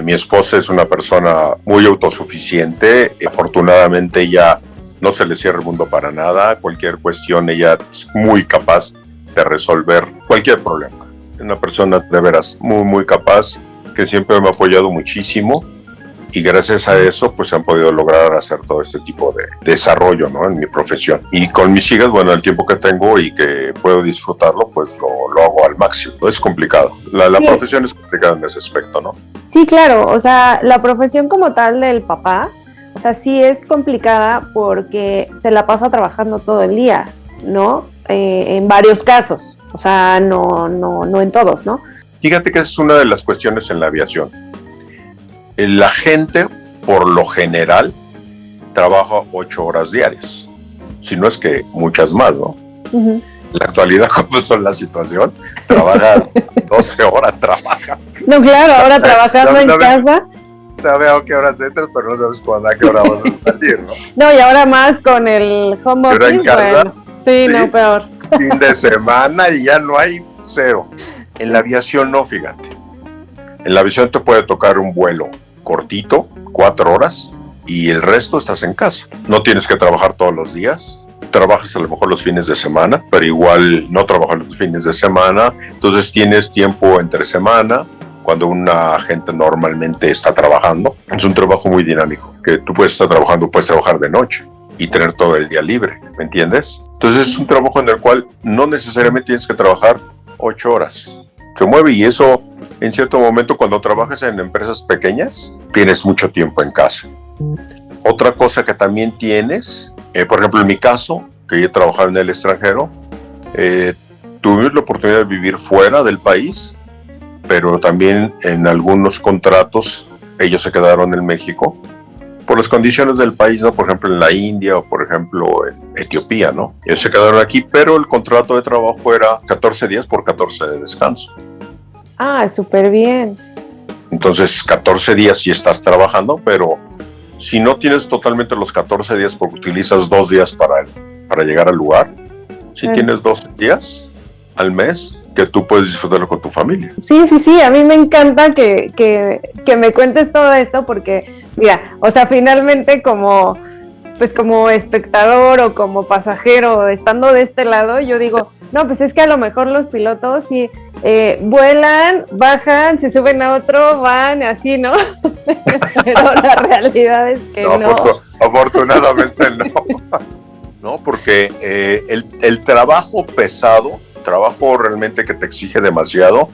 Mi esposa es una persona muy autosuficiente, afortunadamente ella no se le cierra el mundo para nada, cualquier cuestión ella es muy capaz de resolver cualquier problema. Es una persona de veras muy, muy capaz, que siempre me ha apoyado muchísimo. Y gracias a eso, pues han podido lograr hacer todo este tipo de desarrollo, ¿no? En mi profesión. Y con mis hijas, bueno, el tiempo que tengo y que puedo disfrutarlo, pues lo hago al máximo. Es complicado. La sí. Profesión es complicada en ese aspecto, ¿no? Sí, claro. O sea, la profesión como tal del papá, o sea, sí es complicada porque se la pasa trabajando todo el día, ¿no? En varios casos. O sea, no en todos, ¿no? Fíjate que esa es una de las cuestiones en la aviación. La gente, por lo general, trabaja 8 horas diarias, si no es que muchas más, ¿no? Uh-huh. En la actualidad, como es la situación, trabajas 12 horas, trabajas. No, claro, ahora trabajando en casa. Ya veo qué horas entras, pero no sabes cuándo, a qué hora vas a salir, ¿no? No, y ahora más con el home office, en casa, bueno. Sí, no, peor. Fin de semana y ya no hay cero. En la aviación no, fíjate. En la aviación te puede tocar un vuelo cortito, 4 horas, y el resto estás en casa. No tienes que trabajar todos los días. trabajas a lo mejor los fines de semana, pero igual no trabajas los fines de semana, entonces tienes tiempo entre semana, cuando una gente normalmente está trabajando. Es un trabajo muy dinámico, que tú puedes estar trabajando, puedes trabajar de noche y tener todo el día libre, ¿me entiendes? Entonces es un trabajo en el cual no necesariamente tienes que trabajar 8 horas. Se mueve, y eso en cierto momento, cuando trabajas en empresas pequeñas, tienes mucho tiempo en casa. Otra cosa que también tienes, por ejemplo en mi caso, que yo he trabajado en el extranjero, tuvimos la oportunidad de vivir fuera del país, pero también en algunos contratos ellos se quedaron en México por las condiciones del país, ¿no? Por ejemplo en la India, o por ejemplo en Etiopía, ¿no? Ellos se quedaron aquí, pero el contrato de trabajo era 14 días por 14 de descanso. Ah, súper bien. Entonces 14 días sí estás trabajando, pero si no tienes totalmente los 14 días porque utilizas 2 días para llegar al lugar, si tienes 12 días al mes que tú puedes disfrutarlo con tu familia. Sí, a mí me encanta que me cuentes todo esto, porque mira, o sea, finalmente como espectador o como pasajero, estando de este lado, yo digo, no, pues es que a lo mejor los pilotos sí vuelan, bajan, se suben a otro, van así, ¿no? Pero la realidad es que no. Afortunadamente no. No, porque el trabajo pesado, trabajo realmente que te exige demasiado,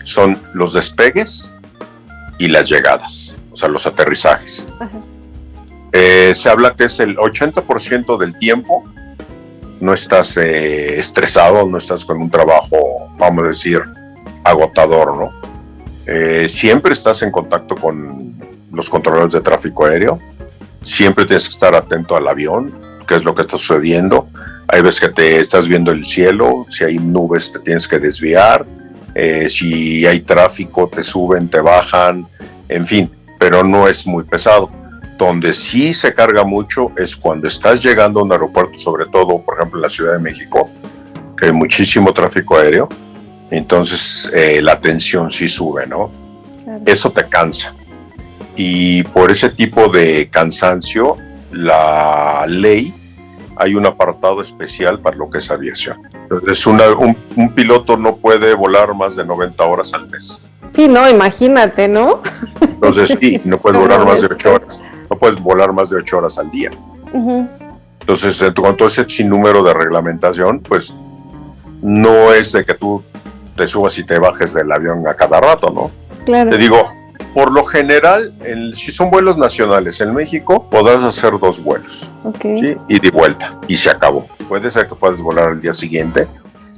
son los despegues y las llegadas, o sea, los aterrizajes. Se habla que es el 80% del tiempo no estás estresado, no estás con un trabajo, vamos a decir, agotador, ¿no? Siempre estás en contacto con los controladores de tráfico aéreo, siempre tienes que estar atento al avión, qué es lo que está sucediendo. Hay veces que te estás viendo el cielo, si hay nubes te tienes que desviar, si hay tráfico te suben, te bajan, en fin, pero no es muy pesado. Donde sí se carga mucho es cuando estás llegando a un aeropuerto, sobre todo, por ejemplo, en la Ciudad de México, que hay muchísimo tráfico aéreo, entonces la tensión sí sube, ¿no? Claro. Eso te cansa. Y por ese tipo de cansancio, la ley, hay un apartado especial para lo que es aviación. Entonces, un piloto no puede volar más de 90 horas al mes. Sí, no, imagínate, ¿no? Entonces, sí, no puedes volar más de 8 horas. No puedes volar más de 8 horas al día. Entonces, con todo ese sinnúmero de reglamentación, pues no es de que tú te subas y te bajes del avión a cada rato, ¿no? Claro. Te digo, por lo general, si son vuelos nacionales en México, podrás hacer 2 vuelos, ¿sí? Ida y vuelta, y se acabó. Puede ser que puedas volar al día siguiente,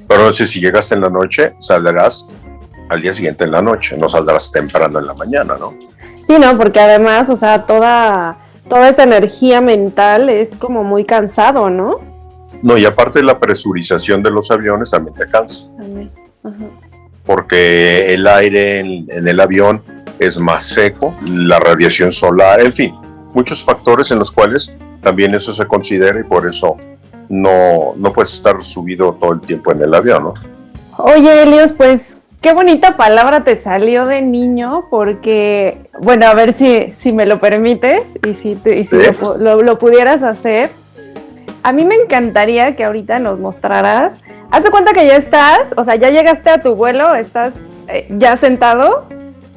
pero no sé, si llegas en la noche, saldrás al día siguiente en la noche, no saldrás temprano en la mañana, ¿no? Sí, no, porque además, o sea, toda esa energía mental es como muy cansado, ¿no? No, y aparte la presurización de los aviones también te cansa. Porque el aire en el avión es más seco, la radiación solar, en fin, muchos factores en los cuales también eso se considera, y por eso no puedes estar subido todo el tiempo en el avión, ¿no? Oye, Helios, pues qué bonita palabra te salió de niño, porque, bueno, a ver si me lo permites y si ¿sí? lo pudieras hacer. A mí me encantaría que ahorita nos mostraras. Haz de cuenta que ya estás, o sea, ya llegaste a tu vuelo, estás ya sentado.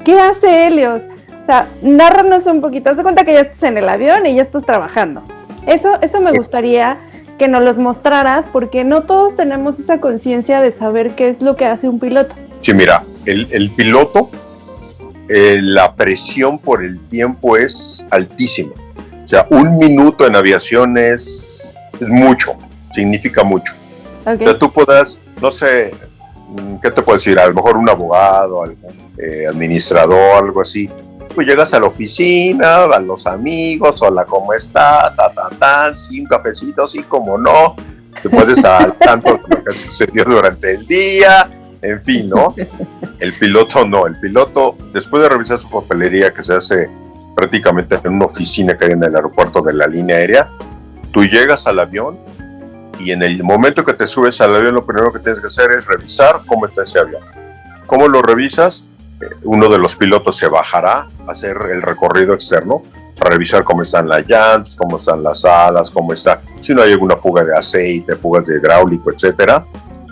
¿Qué hace Helios? O sea, nárranos un poquito. Haz de cuenta que ya estás en el avión y ya estás trabajando. Eso me gustaría que nos los mostraras, porque no todos tenemos esa conciencia de saber qué es lo que hace un piloto. Sí, mira, el piloto, la presión por el tiempo es altísima. O sea, 1 minuto en aviación es mucho, significa mucho. O sea, tú podrás, no sé, ¿qué te puedo decir? A lo mejor un abogado, algún administrador, algo así. Pues llegas a la oficina, a los amigos, hola, ¿cómo está? Sí, un cafecito, sí, como no. Te puedes al tanto de lo que sucedió durante el día, en fin, ¿no? El piloto no, el piloto, después de revisar su papelería, que se hace prácticamente en una oficina que hay en el aeropuerto de la línea aérea, tú llegas al avión y en el momento que te subes al avión, lo primero que tienes que hacer es revisar cómo está ese avión. ¿Cómo lo revisas? Uno de los pilotos se bajará a hacer el recorrido externo revisar cómo están las llantas, cómo están las alas, cómo está, si no hay alguna fuga de aceite, fugas de hidráulico, etcétera.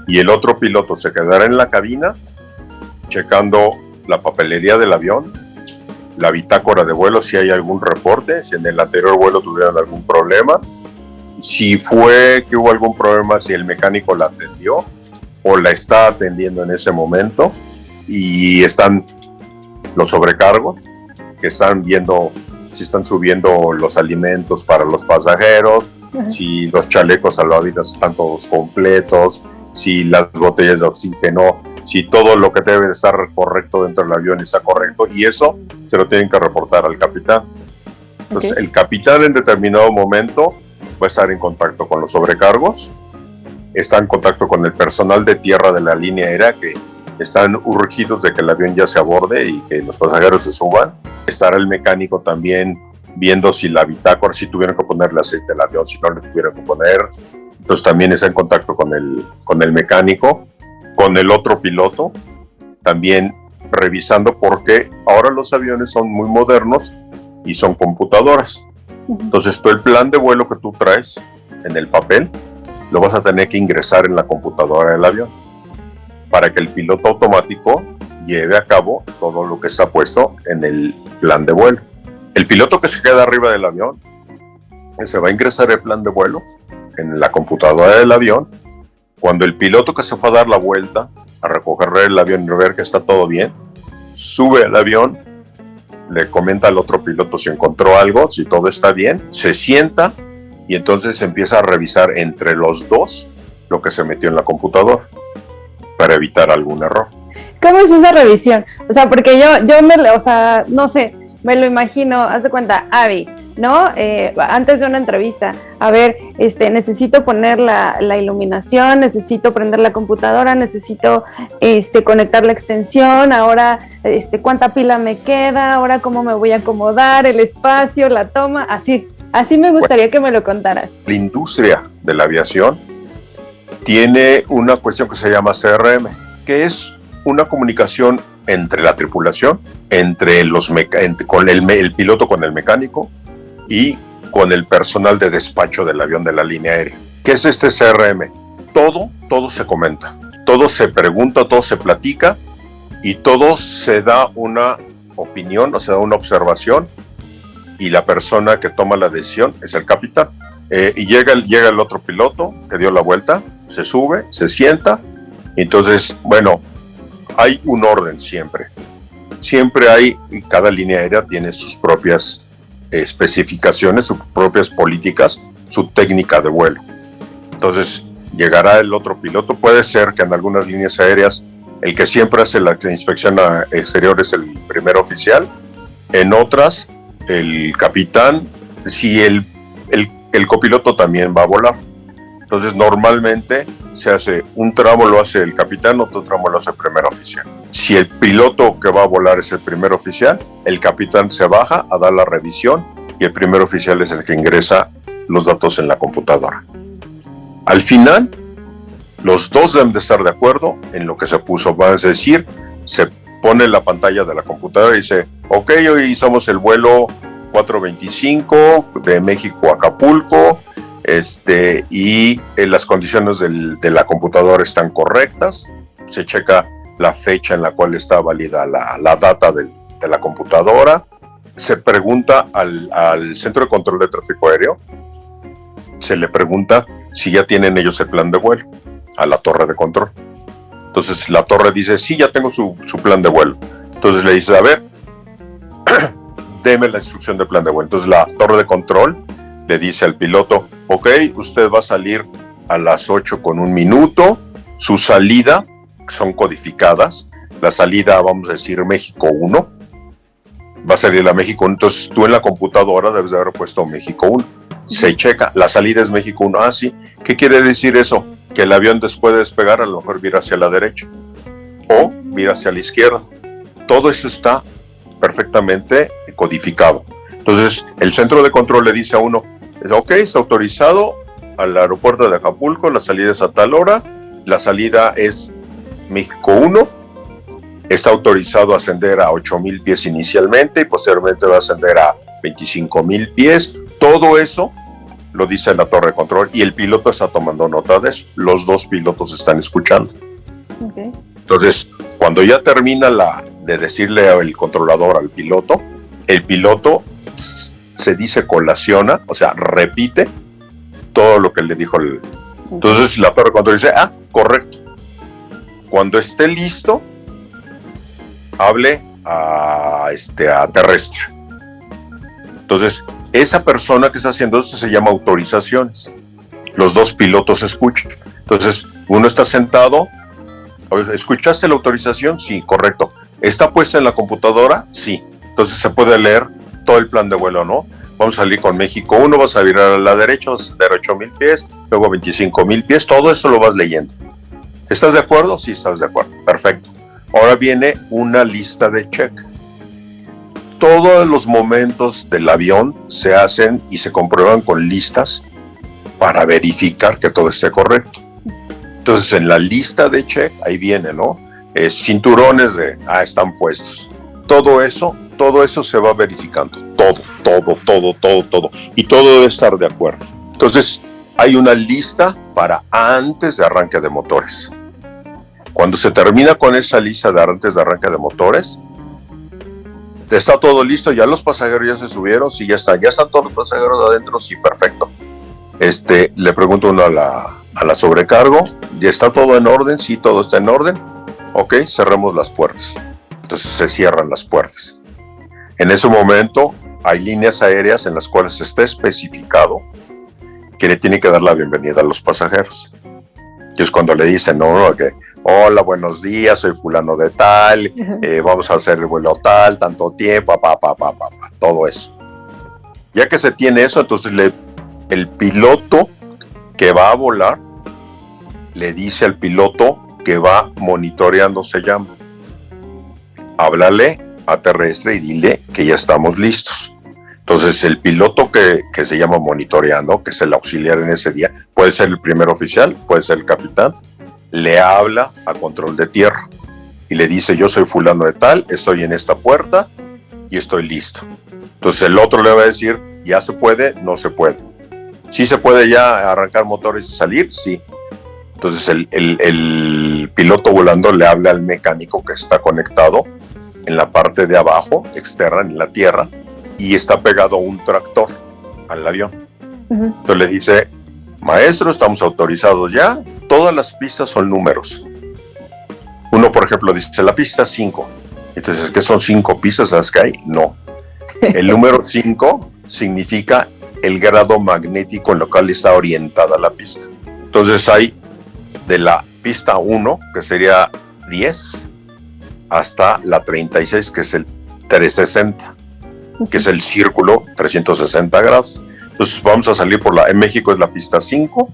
Y el otro piloto se quedará en la cabina checando la papelería del avión, la bitácora de vuelo, si hay algún reporte, si en el anterior vuelo tuvieron algún problema, si fue que hubo algún problema, si el mecánico la atendió o la está atendiendo en ese momento, y están los sobrecargos, que están viendo si están subiendo los alimentos para los pasajeros, si los chalecos salvavidas están todos completos, si las botellas de oxígeno, si todo lo que debe estar correcto dentro del avión está correcto, y eso se lo tienen que reportar al capitán. Entonces, el capitán en determinado momento va a estar en contacto con los sobrecargos, está en contacto con el personal de tierra de la línea aérea, que están urgidos de que el avión ya se aborde y que los pasajeros se suban. Estará el mecánico también viendo si la bitácora, si tuvieron que ponerle aceite al avión, si no le tuvieron que poner. Entonces también está en contacto con el mecánico, con el otro piloto, también revisando, porque ahora los aviones son muy modernos y son computadoras. Entonces todo el plan de vuelo que tú traes en el papel lo vas a tener que ingresar en la computadora del avión para que el piloto automático lleve a cabo todo lo que está puesto en el plan de vuelo. El piloto que se queda arriba del avión se va a ingresar el plan de vuelo en la computadora del avión. Cuando el piloto que se fue a dar la vuelta a recoger el avión y ver que está todo bien, sube al avión, le comenta al otro piloto si encontró algo, si todo está bien, se sienta y entonces empieza a revisar entre los dos lo que se metió en la computadora para evitar algún error. ¿Cómo es esa revisión? O sea, porque no sé, me lo imagino, haz de cuenta, Abby, ¿no? Antes de una entrevista, a ver, necesito poner la iluminación, necesito prender la computadora, necesito conectar la extensión, ahora cuánta pila me queda, ahora cómo me voy a acomodar, el espacio, la toma, así me gustaría que me lo contaras. La industria de la aviación tiene una cuestión que se llama CRM, que es una comunicación entre la tripulación, entre el piloto con el mecánico y con el personal de despacho del avión de la línea aérea. ¿Qué es este CRM? Todo se comenta, todo se pregunta, todo se platica y todo se da una opinión, o se da una observación, y la persona que toma la decisión es el capitán. Y llega el otro piloto que dio la vuelta, se sube, se sienta, y entonces, bueno, hay un orden siempre. Siempre hay, y cada línea aérea tiene sus propias especificaciones, sus propias políticas, su técnica de vuelo. Entonces, llegará el otro piloto. Puede ser que en algunas líneas aéreas el que siempre hace la inspección exterior es el primer oficial. En otras, el capitán, si el copiloto también va a volar. Entonces, normalmente se hace un tramo, lo hace el capitán, otro tramo lo hace el primer oficial. Si el piloto que va a volar es el primer oficial, el capitán se baja a dar la revisión y el primer oficial es el que ingresa los datos en la computadora. Al final, los dos deben de estar de acuerdo en lo que se puso. Vamos a decir, se pone la pantalla de la computadora y dice, ok, hoy hicimos el vuelo 425 de México a Acapulco, y las condiciones de la computadora están correctas. Se checa la fecha en la cual está válida la data de la computadora. Se pregunta al centro de control de tráfico aéreo, se le pregunta si ya tienen ellos el plan de vuelo a la torre de control. Entonces la torre dice, sí, ya tengo su plan de vuelo. Entonces le dice, a ver, deme la instrucción del plan de vuelo. Entonces la torre de control le dice al piloto, ok, usted va a salir a las 8:01, su salida son codificadas, la salida, vamos a decir, México 1, va a salir a México 1, entonces tú en la computadora debes de haber puesto México 1, se checa, la salida es México 1, sí, ¿qué quiere decir eso? Que el avión después de despegar a lo mejor vira hacia la derecha, o vira hacia la izquierda, todo eso está perfectamente codificado. Entonces el centro de control le dice a uno, ok, está autorizado al aeropuerto de Acapulco, la salida es a tal hora, la salida es México 1, está autorizado a ascender a 8,000 pies inicialmente y posteriormente va a ascender a 25,000 pies, todo eso lo dice la torre de control y el piloto está tomando nota de eso. Los dos pilotos están escuchando. Okay. Entonces, cuando ya termina de decirle al controlador al piloto, el piloto se dice colaciona, o sea, repite todo lo que le dijo el... Entonces la torre de control dice, correcto. Cuando esté listo, hable a terrestre. Entonces, esa persona que está haciendo eso se llama autorizaciones. Los dos pilotos escuchan. Entonces, uno está sentado. ¿Escuchaste la autorización? Sí, correcto. ¿Está puesta en la computadora? Sí. Entonces se puede leer todo el plan de vuelo, ¿no? Vamos a salir con México 1, vas a virar a la derecha, vas a hacer 8,000 pies, luego 25,000 pies, todo eso lo vas leyendo. ¿Estás de acuerdo? Sí, estás de acuerdo. Perfecto. Ahora viene una lista de check. Todos los momentos del avión se hacen y se comprueban con listas para verificar que todo esté correcto. Entonces, en la lista de check, ahí viene, ¿no? Cinturones están puestos. Todo eso se va verificando. Todo. Y todo debe estar de acuerdo. Entonces, hay una lista para antes de arranque de motores. Cuando se termina con esa lista de antes de arranque de motores, está todo listo, ya los pasajeros ya se subieron, sí, ya están todos los pasajeros adentro, sí, perfecto. Le pregunto uno a la sobrecargo, ¿ya está todo en orden? Sí, todo está en orden. Ok, cerremos las puertas. Entonces se cierran las puertas. En ese momento hay líneas aéreas en las cuales está especificado que le tiene que dar la bienvenida a los pasajeros. Y es cuando le dicen, hola, buenos días, soy fulano de tal, vamos a hacer el vuelo tal, tanto tiempo, todo eso. Ya que se tiene eso, entonces el piloto que va a volar le dice al piloto que va monitoreando, se llama. Háblale a terrestre y dile que ya estamos listos. Entonces el piloto que se llama monitoreando, que es el auxiliar en ese día, puede ser el primer oficial, puede ser el capitán, le habla a control de tierra y le dice, yo soy fulano de tal, estoy en esta puerta y estoy listo. Entonces el otro le va a decir, ya se puede, no se puede. ¿Sí se puede ya arrancar motores y salir? Sí. Entonces el piloto volando le habla al mecánico que está conectado en la parte de abajo, externa, en la tierra, y está pegado un tractor al avión. Entonces le dice, maestro, estamos autorizados ya, todas las pistas son números. Uno, por ejemplo, dice, la pista 5. Entonces, ¿qué son 5 pistas las que hay? No. El número 5 significa el grado magnético en lo cual está orientada la pista. Entonces hay de la pista 1, que sería 10, hasta la 36, que es el 360, que es el círculo 360 grados. Entonces vamos a salir en México es la pista 5,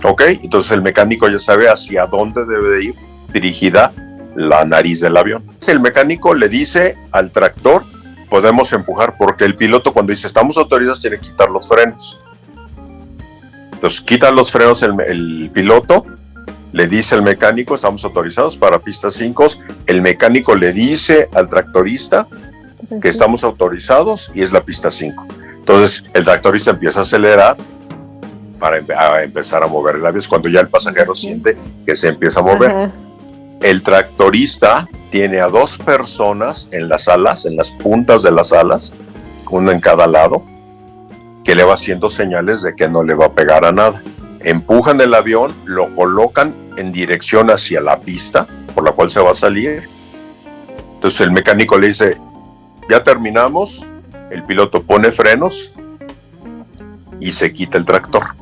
¿ok? Entonces el mecánico ya sabe hacia dónde debe de ir dirigida la nariz del avión. El mecánico le dice al tractor, podemos empujar, porque el piloto cuando dice estamos autorizados tiene que quitar los frenos. Entonces quita los frenos el piloto, le dice al mecánico, estamos autorizados para pista 5, el mecánico le dice al tractorista que estamos autorizados y es la pista 5. Entonces el tractorista empieza a acelerar para empezar a mover el avión, es cuando ya el pasajero siente que se empieza a mover. Ajá. El tractorista tiene a 2 personas en las alas, en las puntas de las alas, uno en cada lado, que le va haciendo señales de que no le va a pegar a nada. Empujan el avión, lo colocan en dirección hacia la pista por la cual se va a salir. Entonces el mecánico le dice, ya terminamos, el piloto pone frenos y se quita el tractor.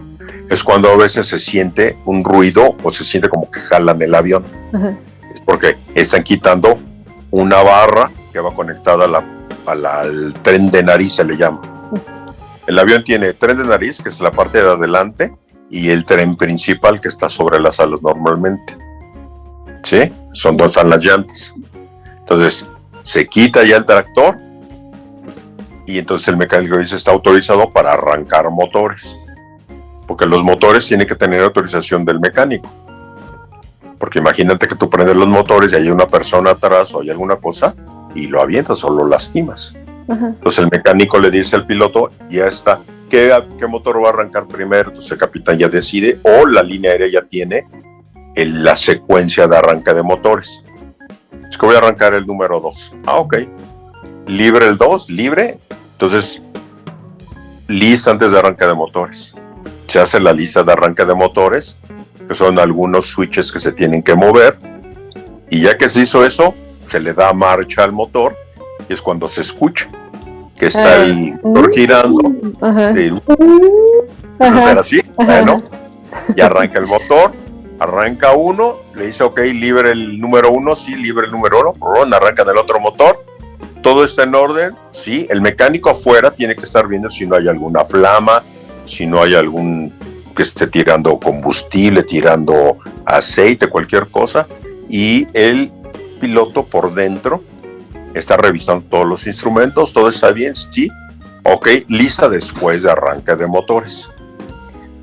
Es cuando a veces se siente un ruido o se siente como que jalan el avión. Ajá. Es porque están quitando una barra que va conectada al tren de nariz, se le llama. El avión tiene tren de nariz, que es la parte de adelante, y el tren principal, que está sobre las alas normalmente. ¿Sí? Son 2 están las llantas. Entonces, se quita ya el tractor, y entonces el mecánico dice, está autorizado para arrancar motores. Porque los motores tienen que tener autorización del mecánico. Porque imagínate que tú prendes los motores y hay una persona atrás o hay alguna cosa y lo avientas o lo lastimas. Entonces el mecánico le dice al piloto, ya está, ¿qué motor va a arrancar primero? Entonces el capitán ya decide, o la línea aérea ya tiene la secuencia de arranque de motores. Es que voy a arrancar el número 2. Ok. Libre el 2, libre. Entonces, lista antes de arranque de motores. Se hace la lista de arranque de motores, que son algunos switches que se tienen que mover. Y ya que se hizo eso, se le da marcha al motor y es cuando se escucha que está el motor girando. Hacer así, bueno, y arranca el motor. Arranca uno, le dice ok, libre el número 1, sí, libre el número 1, arranca el otro motor, todo está en orden, sí, el mecánico afuera tiene que estar viendo si no hay alguna flama, si no hay algún que esté tirando combustible, tirando aceite, cualquier cosa, y el piloto por dentro está revisando todos los instrumentos, todo está bien, sí, ok, lista después de arranque de motores.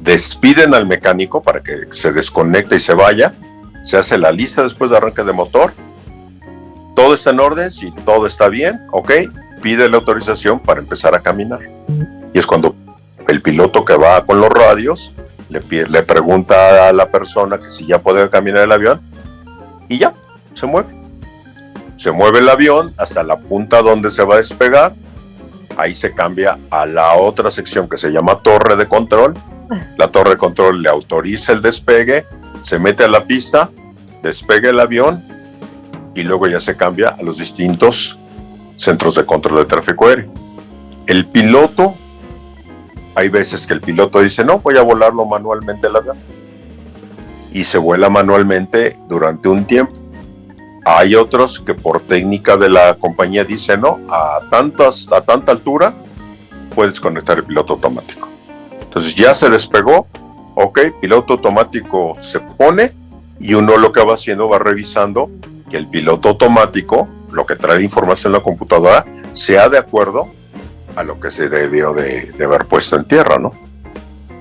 Despiden al mecánico para que se desconecte y se vaya, se hace la lista después de arranque de motor, todo está en orden, si todo está bien, ok, pide la autorización para empezar a caminar. Y es cuando el piloto que va con los radios le pregunta a la persona que si ya puede caminar el avión, y ya, se mueve. Se mueve el avión hasta la punta donde se va a despegar, ahí se cambia a la otra sección que se llama torre de control. La torre de control le autoriza el despegue, se mete a la pista, despega el avión y luego ya se cambia a los distintos centros de control de tráfico aéreo. El piloto, hay veces que el piloto dice, no, voy a volarlo manualmente el avión. Y se vuela manualmente durante un tiempo. Hay otros que por técnica de la compañía dicen, no, a tanta altura puedes conectar el piloto automático. Entonces ya se despegó, ok, piloto automático se pone y uno lo que va haciendo va revisando que el piloto automático, lo que trae información en la computadora, sea de acuerdo a lo que se debió de haber puesto en tierra, ¿no?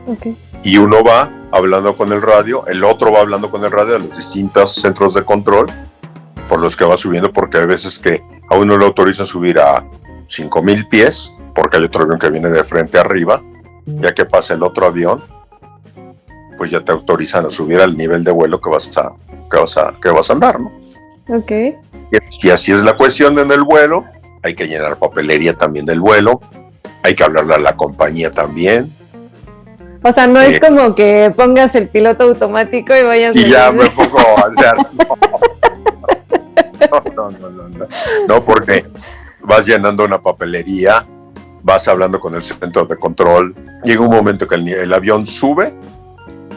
Okay. Y uno va hablando con el radio, el otro va hablando con el radio de los distintos centros de control por los que va subiendo, porque hay veces que a uno le autorizan subir a 5,000 pies, porque hay otro avión que viene de frente arriba. Ya que pasa el otro avión, pues ya te autorizan a subir al nivel de vuelo que vas a andar, ¿no? Ok. Y así es la cuestión en el vuelo. Hay que llenar papelería también del vuelo. Hay que hablarle a la compañía también. O sea, no es como que pongas el piloto automático y vayas... Y ya me pongo a hacer... No, porque vas llenando una papelería, vas hablando con el centro de control, llega un momento que el avión sube,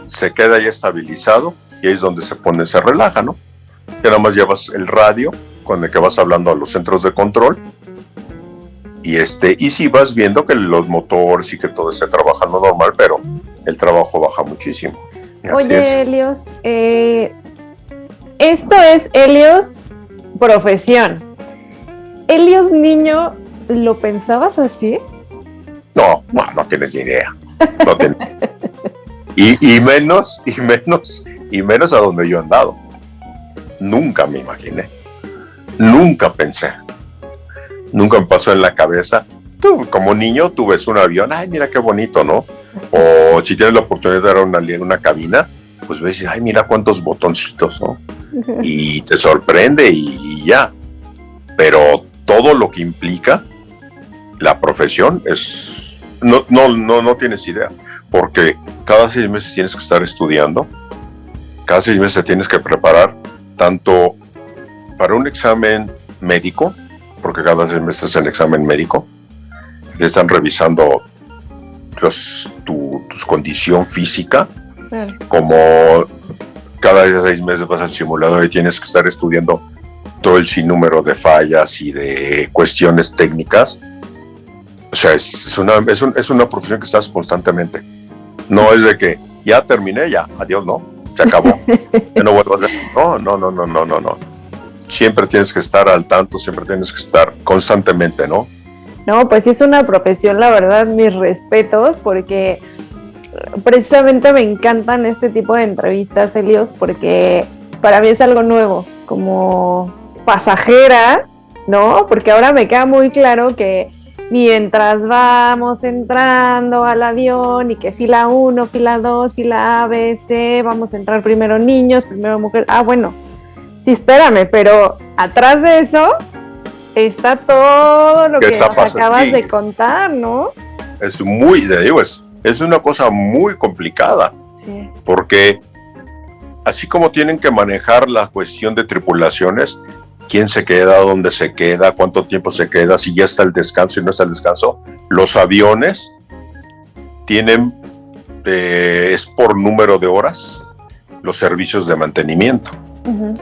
se queda ya estabilizado y ahí es donde se relaja, ¿no? Ya nada más llevas el radio con el que vas hablando a los centros de control y sí vas viendo que los motores y que todo esté trabajando normal, pero el trabajo baja muchísimo. Oye, Helios, esto es Helios profesión. Helios niño, ¿lo pensabas así? No tienes ni idea. No tienes. y menos a donde yo he andado. Nunca me imaginé. Nunca pensé. Nunca me pasó en la cabeza. Tú, como niño, tú ves un avión, ay, mira qué bonito, ¿no? O si tienes la oportunidad de ver una cabina, pues ves, ay, mira cuántos botoncitos, ¿no? Y te sorprende y ya. Pero todo lo que implica la profesión es... No tienes idea. Porque cada 6 meses tienes que estar estudiando. Cada 6 meses tienes que preparar tanto para un examen médico, porque cada 6 meses es el examen médico. Te están revisando tu condición física, como cada 6 meses vas al simulador y tienes que estar estudiando todo el sinnúmero de fallas y de cuestiones técnicas. O sea, es una profesión que estás constantemente. No es de que ya terminé, ya, adiós, no, se acabó, ya no vuelvo a hacer. No. Siempre tienes que estar al tanto, siempre tienes que estar constantemente, ¿no? No, pues sí es una profesión, la verdad, mis respetos, porque precisamente me encantan este tipo de entrevistas, Helios, porque para mí es algo nuevo, como pasajera, ¿no? Porque ahora me queda muy claro que mientras vamos entrando al avión y que fila 1, fila 2, fila A, B, C, vamos a entrar primero niños, primero mujeres. Ah, bueno, sí, espérame, pero atrás de eso está todo lo que nos acabas de contar, ¿no? Es muy, te digo, es una cosa muy complicada. Sí. Porque así como tienen que manejar la cuestión de tripulaciones, quién se queda, dónde se queda, cuánto tiempo se queda, si ya está el descanso y no está el descanso, los aviones tienen, es por número de horas, los servicios de mantenimiento. Uh-huh.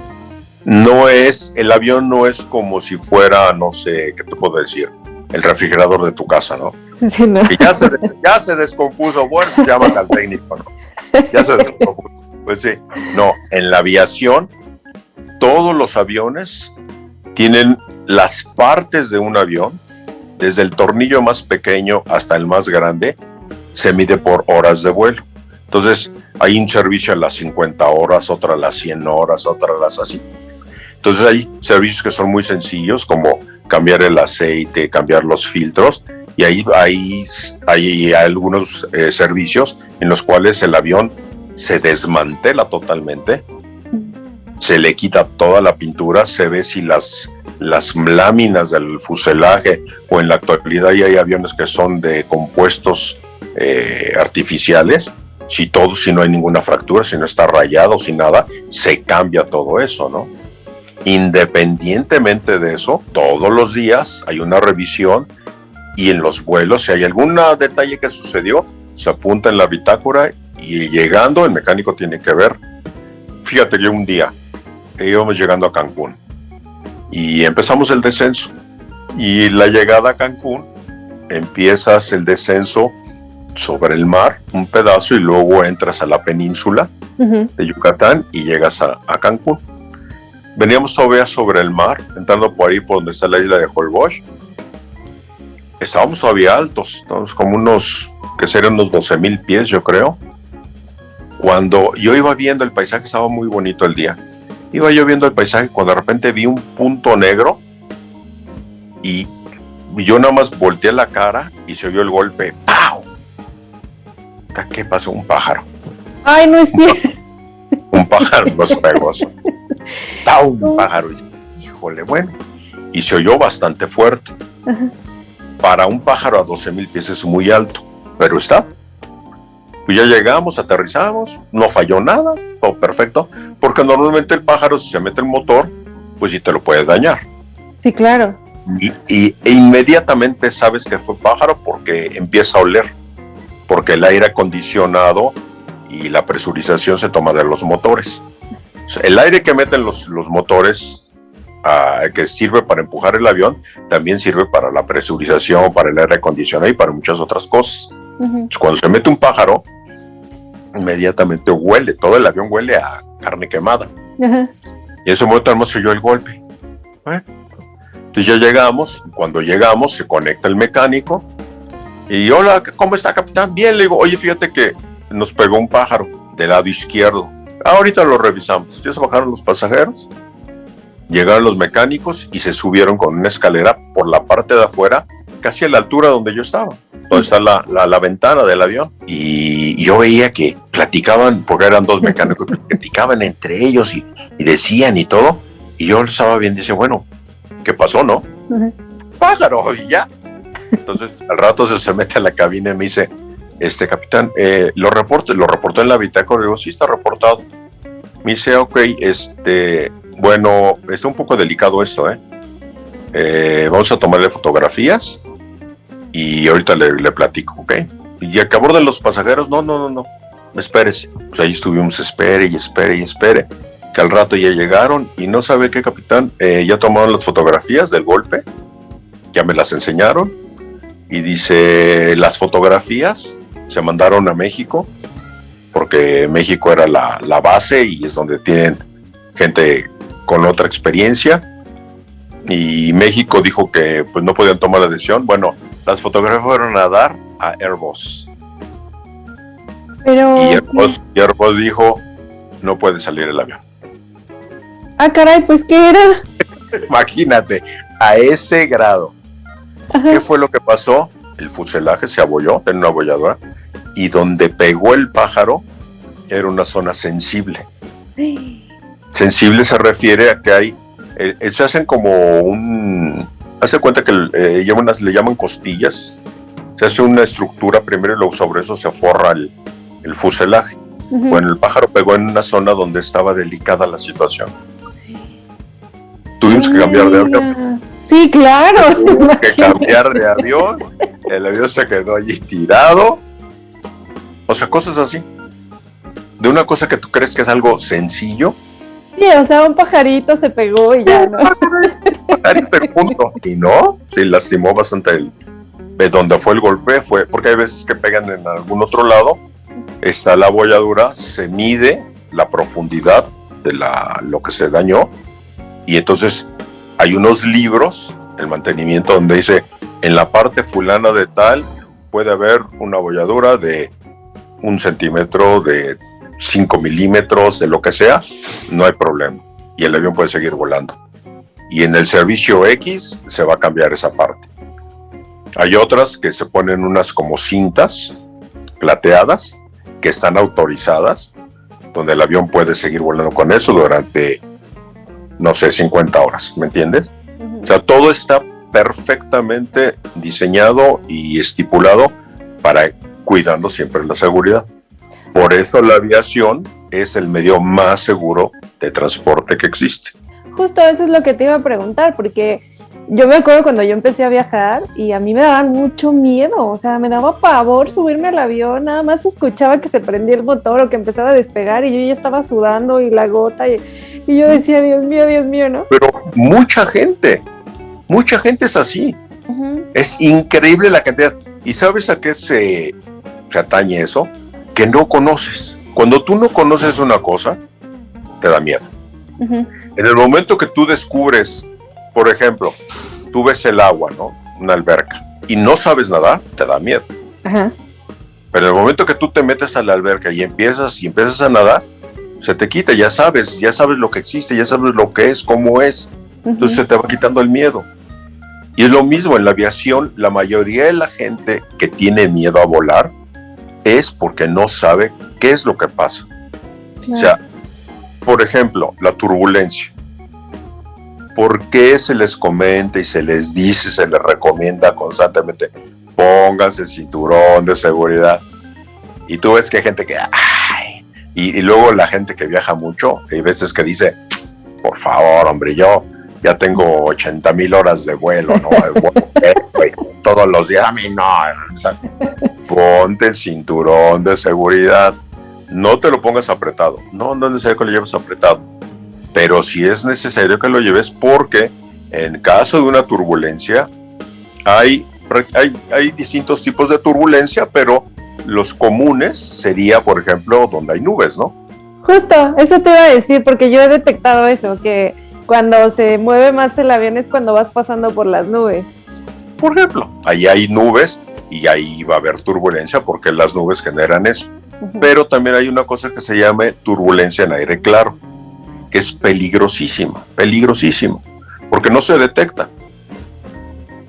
El avión no es como si fuera, no sé, ¿qué te puedo decir? El refrigerador de tu casa, ¿no? Sí, no. Que ya se descompuso, bueno, llámate al técnico, ¿no? Ya se descompuso. Pues sí, no, en la aviación, todos los aviones tienen las partes de un avión, desde el tornillo más pequeño hasta el más grande, se mide por horas de vuelo. Entonces, hay un servicio a las 50 horas, otra a las 100 horas, otra a las así. Entonces, hay servicios que son muy sencillos, como cambiar el aceite, cambiar los filtros, y ahí hay algunos servicios en los cuales el avión se desmantela totalmente, se le quita toda la pintura, se ve si las láminas del fuselaje, o en la actualidad ya hay aviones que son de compuestos artificiales, si no hay ninguna fractura, si no está rayado, si nada, se cambia todo eso, ¿no? Independientemente de eso, todos los días hay una revisión, y en los vuelos, si hay algún detalle que sucedió, se apunta en la bitácora, y llegando, el mecánico tiene que ver. Fíjate que un día íbamos llegando a Cancún y empezamos el descenso, y la llegada a Cancún, empiezas el descenso sobre el mar, un pedazo, y luego entras a la península de Yucatán y llegas a Cancún. Veníamos todavía sobre el mar, entrando por ahí por donde está la isla de Holbox. Estábamos todavía altos, estábamos como que serían unos 12,000 pies, yo creo. Cuando yo iba viendo el paisaje, estaba muy bonito el día. Iba yo viendo el paisaje cuando de repente vi un punto negro, y yo nada más volteé la cara y se oyó el golpe. ¡Pau! ¿Qué pasó? Un pájaro. Ay, no es cierto. Un pájaro nos pegó. Un pájaro. Híjole, bueno. Y se oyó bastante fuerte. Uh-huh. Para un pájaro a 12,000 pies es muy alto, pero está. Pues ya llegamos, aterrizamos, no falló nada, todo perfecto, porque normalmente el pájaro, si se mete el motor, pues sí te lo puede dañar. Sí, claro. E inmediatamente sabes que fue pájaro porque empieza a oler, porque el aire acondicionado y la presurización se toma de los motores. O sea, el aire que meten los motores, que sirve para empujar el avión, también sirve para la presurización, para el aire acondicionado y para muchas otras cosas. Uh-huh. Entonces, cuando se mete un pájaro, inmediatamente huele, todo el avión huele a carne quemada. Uh-huh. Y en ese momento además se oyó el golpe. Entonces ya llegamos, y cuando llegamos se conecta el mecánico, y hola, ¿cómo está, capitán? Bien, le digo, oye, fíjate que nos pegó un pájaro del lado izquierdo. Ahorita lo revisamos. Ya se bajaron los pasajeros, llegaron los mecánicos y se subieron con una escalera por la parte de afuera, casi a la altura donde yo estaba, donde está la ventana del avión. Y yo veía que platicaban, porque eran dos mecánicos, platicaban entre ellos y decían y todo. Y yo estaba bien, dice, bueno, ¿qué pasó, no? Uh-huh. Pájaro, y ya. Entonces al rato se mete a la cabina y me dice, capitán, lo reportó en la bitácora. Le digo, sí, está reportado. Me dice, ok, bueno, está un poco delicado esto, vamos a tomarle fotografías y ahorita le platico, ¿ok? Y a que aborden los pasajeros, no, espérese. Pues ahí estuvimos, espere, que al rato ya llegaron y no sabe qué, capitán, ya tomaron las fotografías del golpe, ya me las enseñaron, y dice, las fotografías se mandaron a México, porque México era la base y es donde tienen gente con otra experiencia, y México dijo que pues no podían tomar la decisión. Bueno, las fotografías fueron a dar a Airbus, pero y Airbus dijo, no puede salir el avión. Ah, caray, pues ¿qué era? Imagínate, a ese grado. ¿Qué fue lo que pasó? El fuselaje se abolló, tenía una abolladora, y donde pegó el pájaro era una zona sensible. Sensible se refiere a que hay, se hacen como hace cuenta que le llaman costillas, se hace una estructura primero y luego sobre eso se forra el fuselaje. Bueno, el pájaro pegó en una zona donde estaba delicada la situación. Tuvimos que cambiar de avión. Sí, claro. Tuvimos que cambiar de avión. El avión se quedó allí tirado. O sea, cosas así. De una cosa que tú crees que es algo sencillo. Sí, o sea, un pajarito se pegó y ya, ¿no? Pajarito y punto. Y no, sí, lastimó bastante de donde fue el golpe, porque hay veces que pegan en algún otro lado. Está la abolladura, se mide la profundidad de lo que se dañó, y entonces hay unos libros, el mantenimiento, donde dice, en la parte fulana de tal, puede haber una abolladura de 1 centímetro, de 5 milímetros, de lo que sea, no hay problema, y el avión puede seguir volando. Y en el servicio X se va a cambiar esa parte. Hay otras que se ponen unas como cintas plateadas, que están autorizadas, donde el avión puede seguir volando con eso durante, no sé, 50 horas, ¿me entiendes? O sea, todo está perfectamente diseñado y estipulado para cuidando siempre la seguridad. Por eso la aviación es el medio más seguro de transporte que existe. Justo eso es lo que te iba a preguntar, porque yo me acuerdo cuando yo empecé a viajar y a mí me daba mucho miedo, o sea, me daba pavor subirme al avión, nada más escuchaba que se prendía el motor o que empezaba a despegar y yo ya estaba sudando y la gota y yo decía, Dios mío, ¿no? Pero mucha gente es así. Es increíble la cantidad. ¿Y sabes a qué se atañe eso? Que no conoces. Cuando tú no conoces una cosa, te da miedo. En el momento que tú descubres, por ejemplo, tú ves el agua, ¿no? Una alberca, y no sabes nadar, te da miedo. Pero en el momento que tú te metes a la alberca y empiezas a nadar, se te quita, ya sabes lo que existe, ya sabes lo que es, cómo es. Entonces se te va quitando el miedo. Y es lo mismo en la aviación. La mayoría de la gente que tiene miedo a volar es porque no sabe qué es lo que pasa. Claro. O sea, por ejemplo, la turbulencia. ¿Por qué se les comenta y se les dice, se les recomienda constantemente, pónganse el cinturón de seguridad? Y tú ves que hay gente que, y luego la gente que viaja mucho, hay veces que dice, por favor, hombre, yo ya tengo 80,000 horas de vuelo, ¿no? Todos los días, a mí no. O sea, ponte el cinturón de seguridad, no te lo pongas apretado, no es necesario que lo lleves apretado, pero sí es necesario que lo lleves, porque en caso de una turbulencia hay distintos tipos de turbulencia, pero los comunes sería, por ejemplo, donde hay nubes, ¿no? Justo, eso te iba a decir, porque yo he detectado eso, que cuando se mueve más el avión es cuando vas pasando por las nubes. Por ejemplo, ahí hay nubes y ahí va a haber turbulencia porque las nubes generan eso. Pero también hay una cosa que se llama turbulencia en aire claro, que es peligrosísima, porque no se detecta.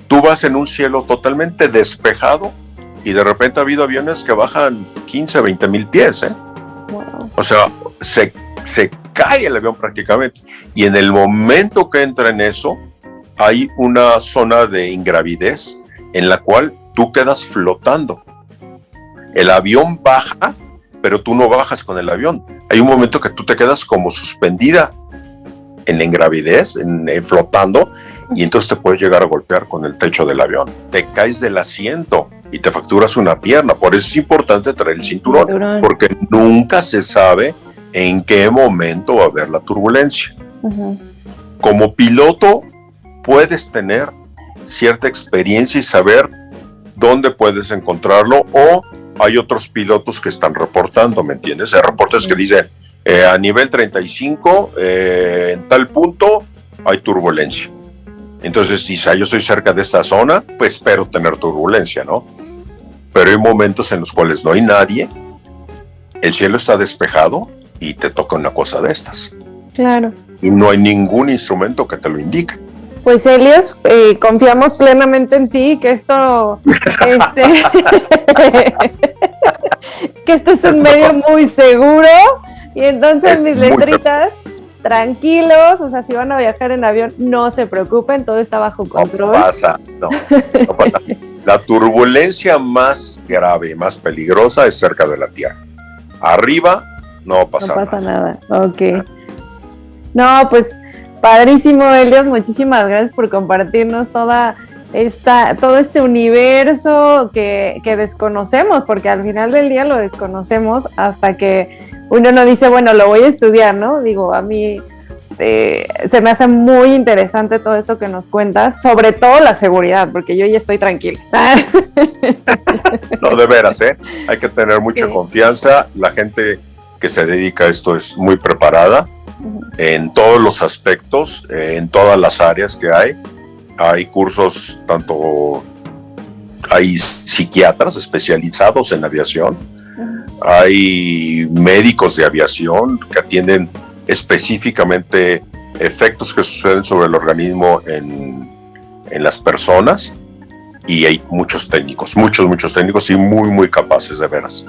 Tú vas en un cielo totalmente despejado y de repente ha habido aviones que bajan 15, 20 mil pies, ¿eh? Wow. O sea, se cae el avión prácticamente. Y en el momento que entra en eso, hay una zona de ingravidez en la cual tú quedas flotando. El avión baja, pero tú no bajas con el avión. Hay un momento que tú te quedas como suspendida en la ingravidez, flotando, y entonces te puedes llegar a golpear con el techo del avión. Te caes del asiento y te fracturas una pierna. Por eso es importante traer el cinturón, porque nunca se sabe en qué momento va a haber la turbulencia. Como piloto puedes tener cierta experiencia y saber dónde puedes encontrarlo, o hay otros pilotos que están reportando, ¿me entiendes? Hay reportes que dicen, a nivel 35, en tal punto hay turbulencia. Entonces, si yo estoy cerca de esta zona, pues espero tener turbulencia, ¿no? Pero hay momentos en los cuales no hay nadie, el cielo está despejado y te toca una cosa de estas. Claro. Y no hay ningún instrumento que te lo indique. Pues Elios, confiamos plenamente en ti, que esto, que este es un medio muy seguro, y entonces mis letritas, tranquilos, o sea, si van a viajar en avión, no se preocupen, todo está bajo control. No pasa. La turbulencia más grave y más peligrosa es cerca de la Tierra. Arriba no pasa nada. Ok. No, pues padrísimo, Elios, muchísimas gracias por compartirnos todo este universo que desconocemos, porque al final del día lo desconocemos hasta que uno no dice, bueno, lo voy a estudiar, ¿no? Digo, a mí se me hace muy interesante todo esto que nos cuentas, sobre todo la seguridad, porque yo ya estoy tranquila. No, de veras, hay que tener mucha confianza. La gente que se dedica a esto es muy preparada en todos los aspectos, en todas las áreas que hay. Hay cursos, hay psiquiatras especializados en aviación, hay médicos de aviación que atienden específicamente efectos que suceden sobre el organismo en las personas, y hay muchos técnicos y muy, muy capaces, de veras.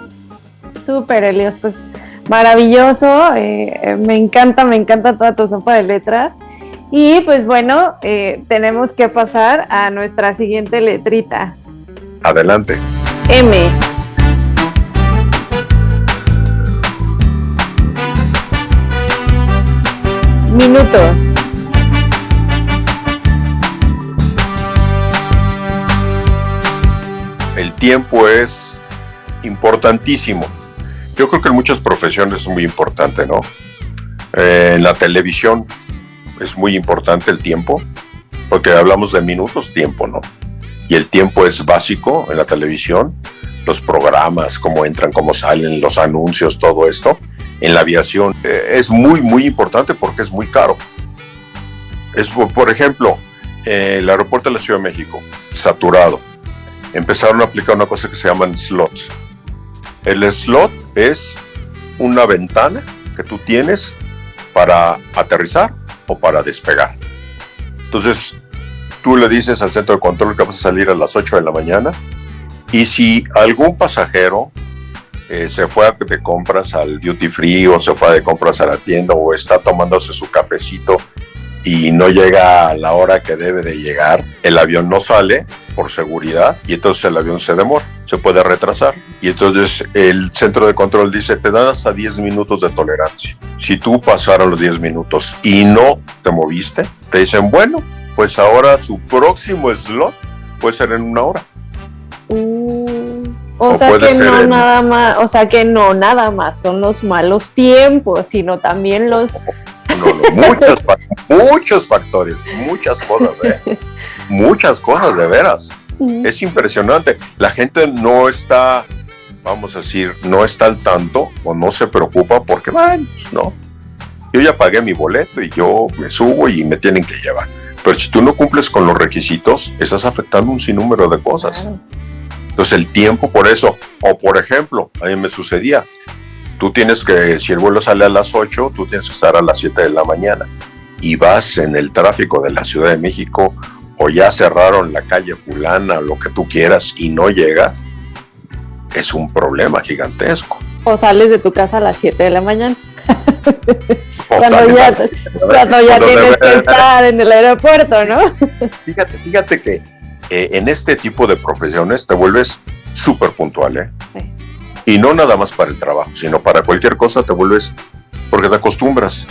Súper, Elios, pues maravilloso, me encanta toda tu sopa de letras. Y pues bueno, tenemos que pasar a nuestra siguiente letrita. Adelante. M. Minutos. El tiempo es importantísimo. Yo creo que en muchas profesiones es muy importante, ¿no? En la televisión es muy importante el tiempo, porque hablamos de minutos, tiempo, ¿no? Y el tiempo es básico en la televisión, los programas, cómo entran, cómo salen, los anuncios, todo esto. En la aviación es muy, muy importante porque es muy caro. Por ejemplo, el aeropuerto de la Ciudad de México, saturado. Empezaron a aplicar una cosa que se llaman slots. El slot es una ventana que tú tienes para aterrizar o para despegar. Entonces, tú le dices al centro de control que vas a salir a las 8 de la mañana, y si algún pasajero se fue de compras al duty free, o se fue de compras a la tienda, o está tomándose su cafecito y no llega a la hora que debe de llegar, el avión no sale por seguridad, y entonces el avión se demora, se puede retrasar, y entonces el centro de control dice, te dan hasta 10 minutos de tolerancia. Si tú pasaron los 10 minutos y no te moviste, te dicen, bueno, pues ahora su próximo slot puede ser en 1 hora. O sea que no nada más son los malos tiempos, sino también los... Muchos factores, muchas cosas, muchas cosas, de veras. Es impresionante. La gente no está, vamos a decir, no está al tanto o no se preocupa porque, bueno, pues no. Yo ya pagué mi boleto y yo me subo y me tienen que llevar. Pero si tú no cumples con los requisitos, estás afectando un sinnúmero de cosas. Entonces el tiempo, por eso, o por ejemplo, a mí me sucedía, tú tienes que, si el vuelo sale a las 8, tú tienes que estar a las 7 de la mañana, y vas en el tráfico de la Ciudad de México, o ya cerraron la calle fulana, lo que tú quieras, y no llegas, es un gigantesco. O sales de tu casa a las 7 de la mañana. Cuando ya tienes que estar en el aeropuerto, ¿no? Fíjate que en este tipo de profesiones te vuelves súper puntual, Sí. Y no nada más para el trabajo, sino para cualquier cosa te vuelves, porque te acostumbras.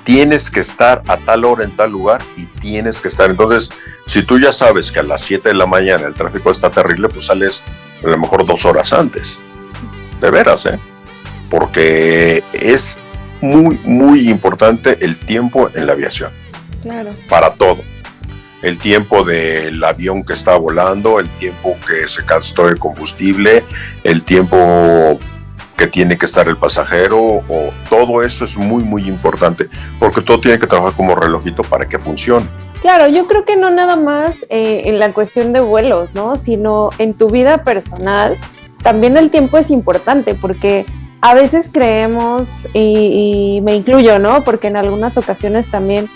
Tienes que estar a tal hora en tal lugar y tienes que estar. Entonces, si tú ya sabes que a las 7 de la mañana el tráfico está terrible, pues sales a lo mejor 2 horas antes. De veras, porque es muy, muy importante el tiempo en la aviación. Claro. Para todo. El tiempo del avión que está volando, el tiempo que se gastó de combustible, el tiempo que tiene que estar el pasajero, o todo eso es muy, muy importante, porque todo tiene que trabajar como relojito para que funcione. Claro, yo creo que no nada más en la cuestión de vuelos, ¿no? Sino en tu vida personal, también el tiempo es importante, porque a veces creemos, y me incluyo, ¿no? Porque en algunas ocasiones también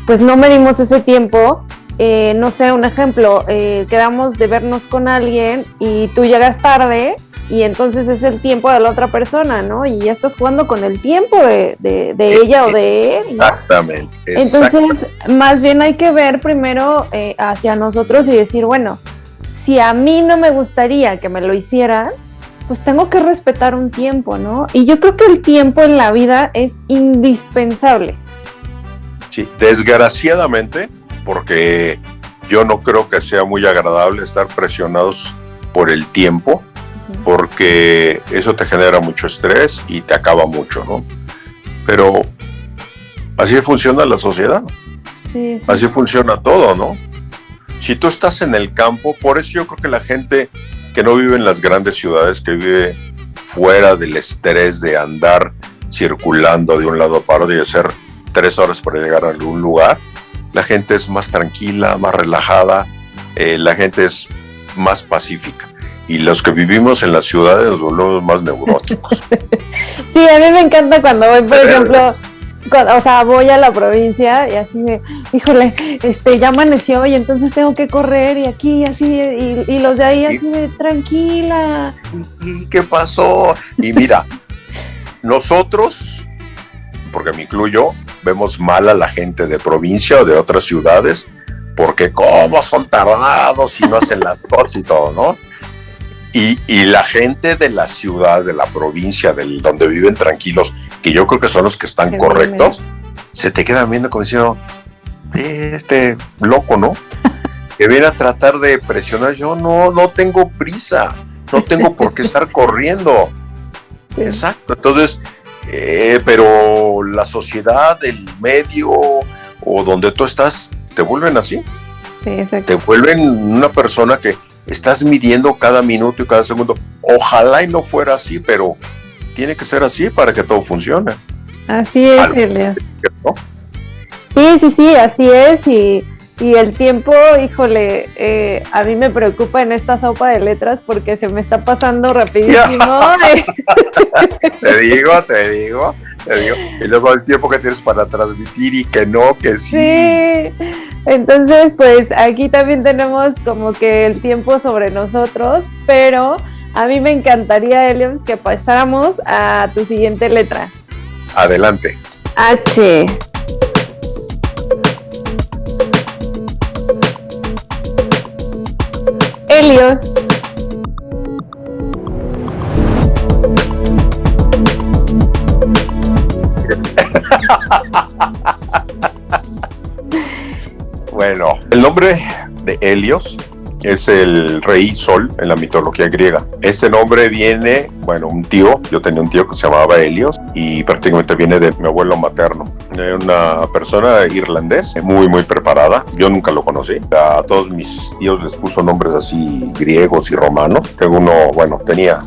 pues no medimos ese tiempo. No sé, un ejemplo, quedamos de vernos con alguien y tú llegas tarde y entonces es el tiempo de la otra persona, ¿no? Y ya estás jugando con el tiempo de ella o de él, ¿no? Exactamente. Entonces, más bien hay que ver primero hacia nosotros y decir, bueno, si a mí no me gustaría que me lo hicieran, pues tengo que respetar un tiempo, ¿no? Y yo creo que el tiempo en la vida es indispensable. Sí, desgraciadamente, porque yo no creo que sea muy agradable estar presionados por el tiempo, porque eso te genera mucho estrés y te acaba mucho, ¿no? Pero así funciona la sociedad, sí. Así funciona todo, ¿no? Si tú estás en el campo, por eso yo creo que la gente que no vive en las grandes ciudades, que vive fuera del estrés de andar circulando de un lado para otro y hacer 3 horas para llegar a algún lugar, la gente es más tranquila, más relajada, la gente es más pacífica. Y los que vivimos en las ciudades nos volvemos más neuróticos. Sí, a mí me encanta cuando voy, por ejemplo, voy a la provincia y así híjole, ya amaneció y entonces tengo que correr y aquí así, y los de ahí así de tranquila. ¿Y qué pasó? Y mira, nosotros, porque me incluyo, vemos mal a la gente de provincia o de otras ciudades, porque cómo son tardados y no hacen las cosas y todo, ¿no? Y la gente de la ciudad, de la provincia, donde viven tranquilos, que yo creo que son los que están correctos, se te quedan viendo como diciendo, este loco, ¿no? Que viene a tratar de presionar. Yo no tengo prisa, no tengo por qué estar corriendo. Sí. Exacto, entonces, pero la sociedad, el medio o donde tú estás, te vuelven así. Sí, exacto. Te vuelven una persona que estás midiendo cada minuto y cada segundo. Ojalá y no fuera así, pero tiene que ser así para que todo funcione. Así es, Elias. ¿No? Sí, así es. Y el tiempo, híjole, a mí me preocupa en esta sopa de letras porque se me está pasando rapidísimo. Te digo. Y luego el tiempo que tienes para transmitir y que no, que sí. Sí, entonces pues aquí también tenemos como que el tiempo sobre nosotros, pero a mí me encantaría, Elios, que pasáramos a tu siguiente letra. Adelante. H. Elios. Bueno, el nombre de Helios es el rey Sol en la mitología griega. Este nombre viene, yo tenía un tío que se llamaba Helios y prácticamente viene de mi abuelo materno. Era una persona irlandesa, muy, muy preparada. Yo nunca lo conocí. A todos mis tíos les puso nombres así griegos y romanos. Tenía,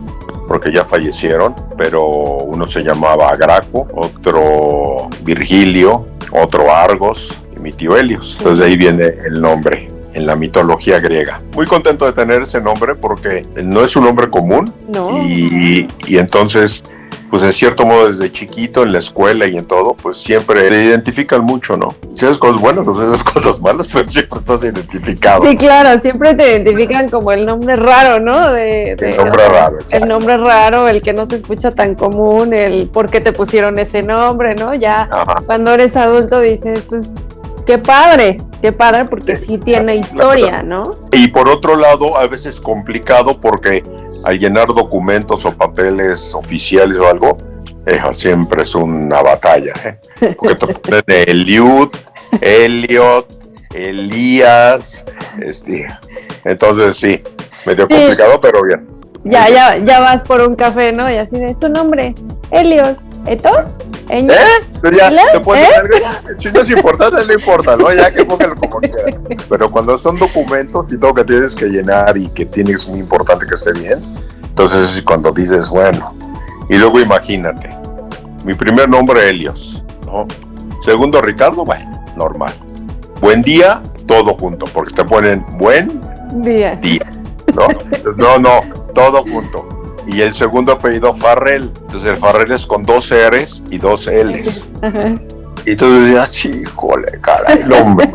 porque ya fallecieron, pero uno se llamaba Graco, otro Virgilio, otro Argos y mi tío Helios. Entonces de ahí viene el nombre en la mitología griega. Muy contento de tener ese nombre porque no es un nombre común. No. Y entonces, pues en cierto modo desde chiquito en la escuela y en todo, pues siempre te identifican mucho, ¿no? Si haces cosas buenas o si haces cosas malas, pero siempre estás identificado. Sí, claro, siempre te identifican como el nombre raro, ¿no? El nombre raro. El nombre raro, el que no se escucha tan común, el por qué te pusieron ese nombre, ¿no? Ya cuando eres adulto dices, pues qué padre porque sí tiene historia, ¿no? Y por otro lado, a veces complicado porque al llenar documentos o papeles oficiales o algo, siempre es una batalla, porque te ponen Eliud, Elliot, Elías, entonces sí, medio complicado, pero bien. Ya vas por un café, ¿no? Y así de su nombre, Helios, ¿etos? Ya, te puedes si no es importante, no importa, ¿no? Ya que póngalo como quieras. Pero cuando son documentos y todo que tienes que llenar y que tienes muy importante que esté bien, entonces es cuando dices, bueno. Y luego imagínate, mi primer nombre Helios, ¿no? Segundo Ricardo, normal. Buen día, todo junto, porque te ponen buen día, ¿no? No, todo junto. Y el segundo apellido Farrell, entonces el Farrell es con 2 R's y 2 L's. Y tú decías, híjole, caray, el hombre.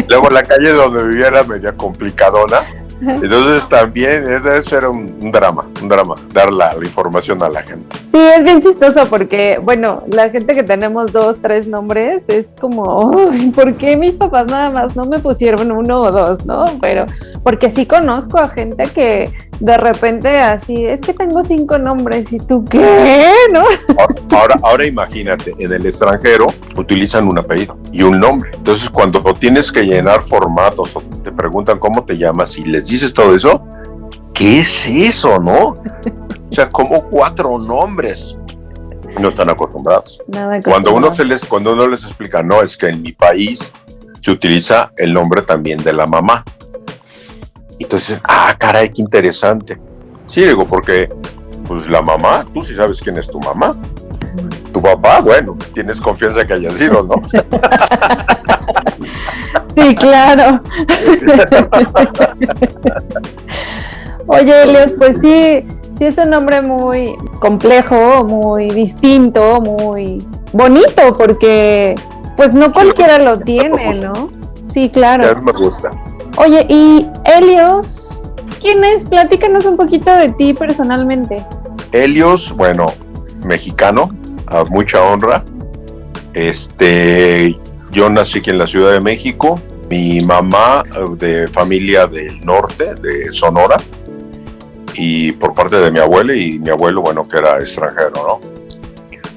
Luego la calle donde vivía era media complicadona. Entonces también eso era un drama, dar la información a la gente. Sí, es bien chistoso porque, bueno, la gente que tenemos 2, 3 nombres es como, ¿por qué mis papás nada más no me pusieron 1 o 2, no? Pero, porque sí conozco a gente que de repente así, es que tengo 5 nombres y tú, ¿qué? ¿No? Ahora imagínate, en el extranjero utilizan un apellido y un nombre. Entonces cuando tienes que llenar formatos o te preguntan cómo te llamas y les dices todo eso, ¿qué es eso, no? O sea, como 4 nombres. No están acostumbrados. Cuando uno les explica, no, es que en mi país se utiliza el nombre también de la mamá. Entonces, caray, qué interesante. Sí, digo, porque pues la mamá, tú sí sabes quién es tu mamá. Tu papá, bueno, tienes confianza que haya sido, ¿no? Sí, claro. Oye, Helios, pues sí es un nombre muy complejo, muy distinto, muy bonito, porque pues no cualquiera lo tiene, ¿no? Sí, claro. A mí me gusta. Oye, y Helios, ¿quién es? Platícanos un poquito de ti personalmente. Helios, bueno, mexicano, a mucha honra. Yo nací aquí en la Ciudad de México. Mi mamá de familia del norte, de Sonora, y por parte de mi abuela y mi abuelo, bueno, que era extranjero, ¿no?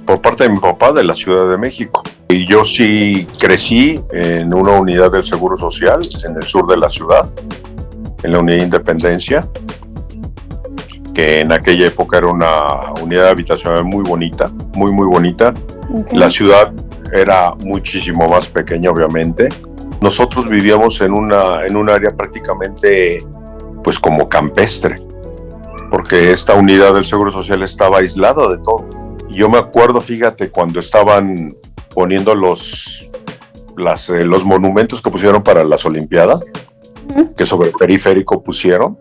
Por parte de mi papá, de la Ciudad de México. Y yo sí crecí en una unidad del Seguro Social en el sur de la ciudad, en la Unidad de Independencia, que en aquella época era una unidad habitacional muy bonita, muy, muy bonita. Okay. La ciudad era muchísimo más pequeña, obviamente. Nosotros vivíamos en un área prácticamente, pues como campestre, porque esta unidad del Seguro Social estaba aislada de todo. Yo me acuerdo, fíjate, cuando estaban poniendo los monumentos que pusieron para las Olimpiadas, que sobre el periférico pusieron,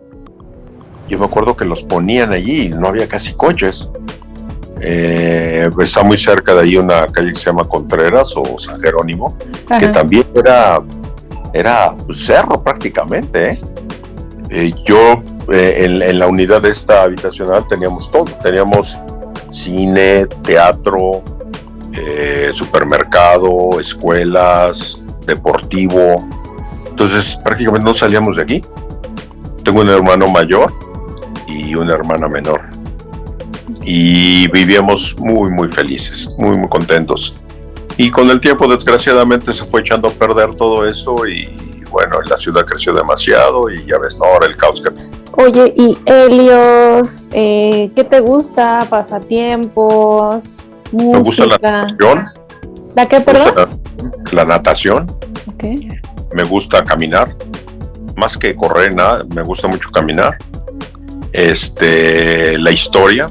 yo me acuerdo que los ponían allí y no había casi coches. Está muy cerca de ahí una calle que se llama Contreras o San Jerónimo, ajá, que también era un cerro prácticamente. Yo en la unidad de esta habitacional teníamos todo, teníamos cine, teatro, supermercado, escuelas, deportivo. Entonces prácticamente no salíamos de aquí. Tengo un hermano mayor y una hermana menor y vivíamos muy muy felices, muy muy contentos, y con el tiempo desgraciadamente se fue echando a perder todo eso y bueno, la ciudad creció demasiado y ya ves, ¿no? Ahora el caos que... Oye, y Helios, ¿qué te gusta? ¿Pasatiempos? ¿Música? Me gusta la natación. ¿La qué, perdón? La natación. Okay. Me gusta caminar, más que correr, nada, me gusta mucho caminar. La historia,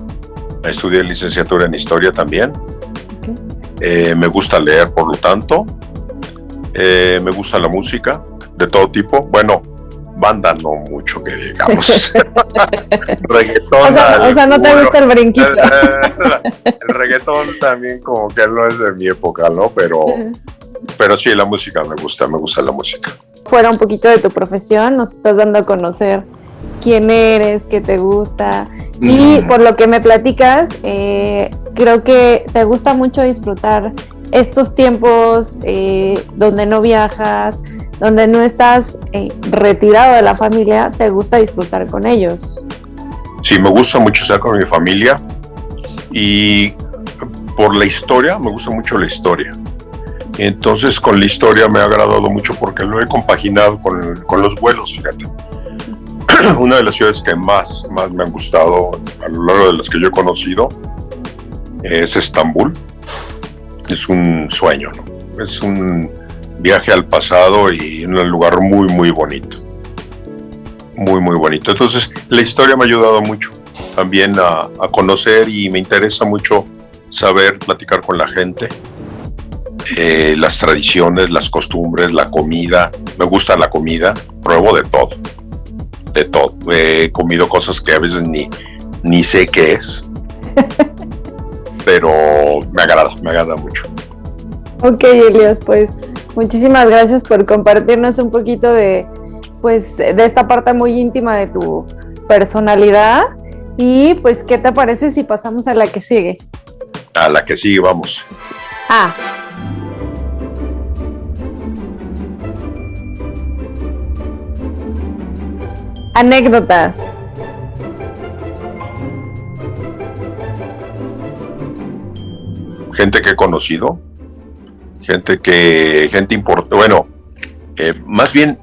estudié licenciatura en historia también. Okay. Me gusta leer, por lo tanto. Me gusta la música de todo tipo. Bueno, banda no mucho, que digamos. Reggaetón. O sea, no te gusta el brinquito. El reggaetón también como que no es de mi época, ¿no? Pero sí, la música me gusta la música. Fuera un poquito de tu profesión, nos estás dando a conocer quién eres, qué te gusta, y por lo que me platicas, creo que te gusta mucho disfrutar estos tiempos donde no viajas, donde no estás retirado de la familia, te gusta disfrutar con ellos. Sí, me gusta mucho estar con mi familia, y por la historia, me gusta mucho la historia. Entonces con la historia me ha agradado mucho porque lo he compaginado con los vuelos, fíjate. Una de las ciudades que más me han gustado a lo largo de las que yo he conocido es Estambul. Es un sueño, ¿no? Es un viaje al pasado y en un lugar muy, muy bonito. Muy, muy bonito. Entonces, la historia me ha ayudado mucho también a conocer, y me interesa mucho saber platicar con la gente. Las tradiciones, las costumbres, la comida. Me gusta la comida, pruebo de todo. De todo. He comido cosas que a veces ni sé qué es, pero me agrada mucho. Ok, Elios, pues muchísimas gracias por compartirnos un poquito de esta parte muy íntima de tu personalidad. Y pues, ¿qué te parece si pasamos a la que sigue? A la que sigue, vamos. Anécdotas. Gente que he conocido, gente importante, bueno, más bien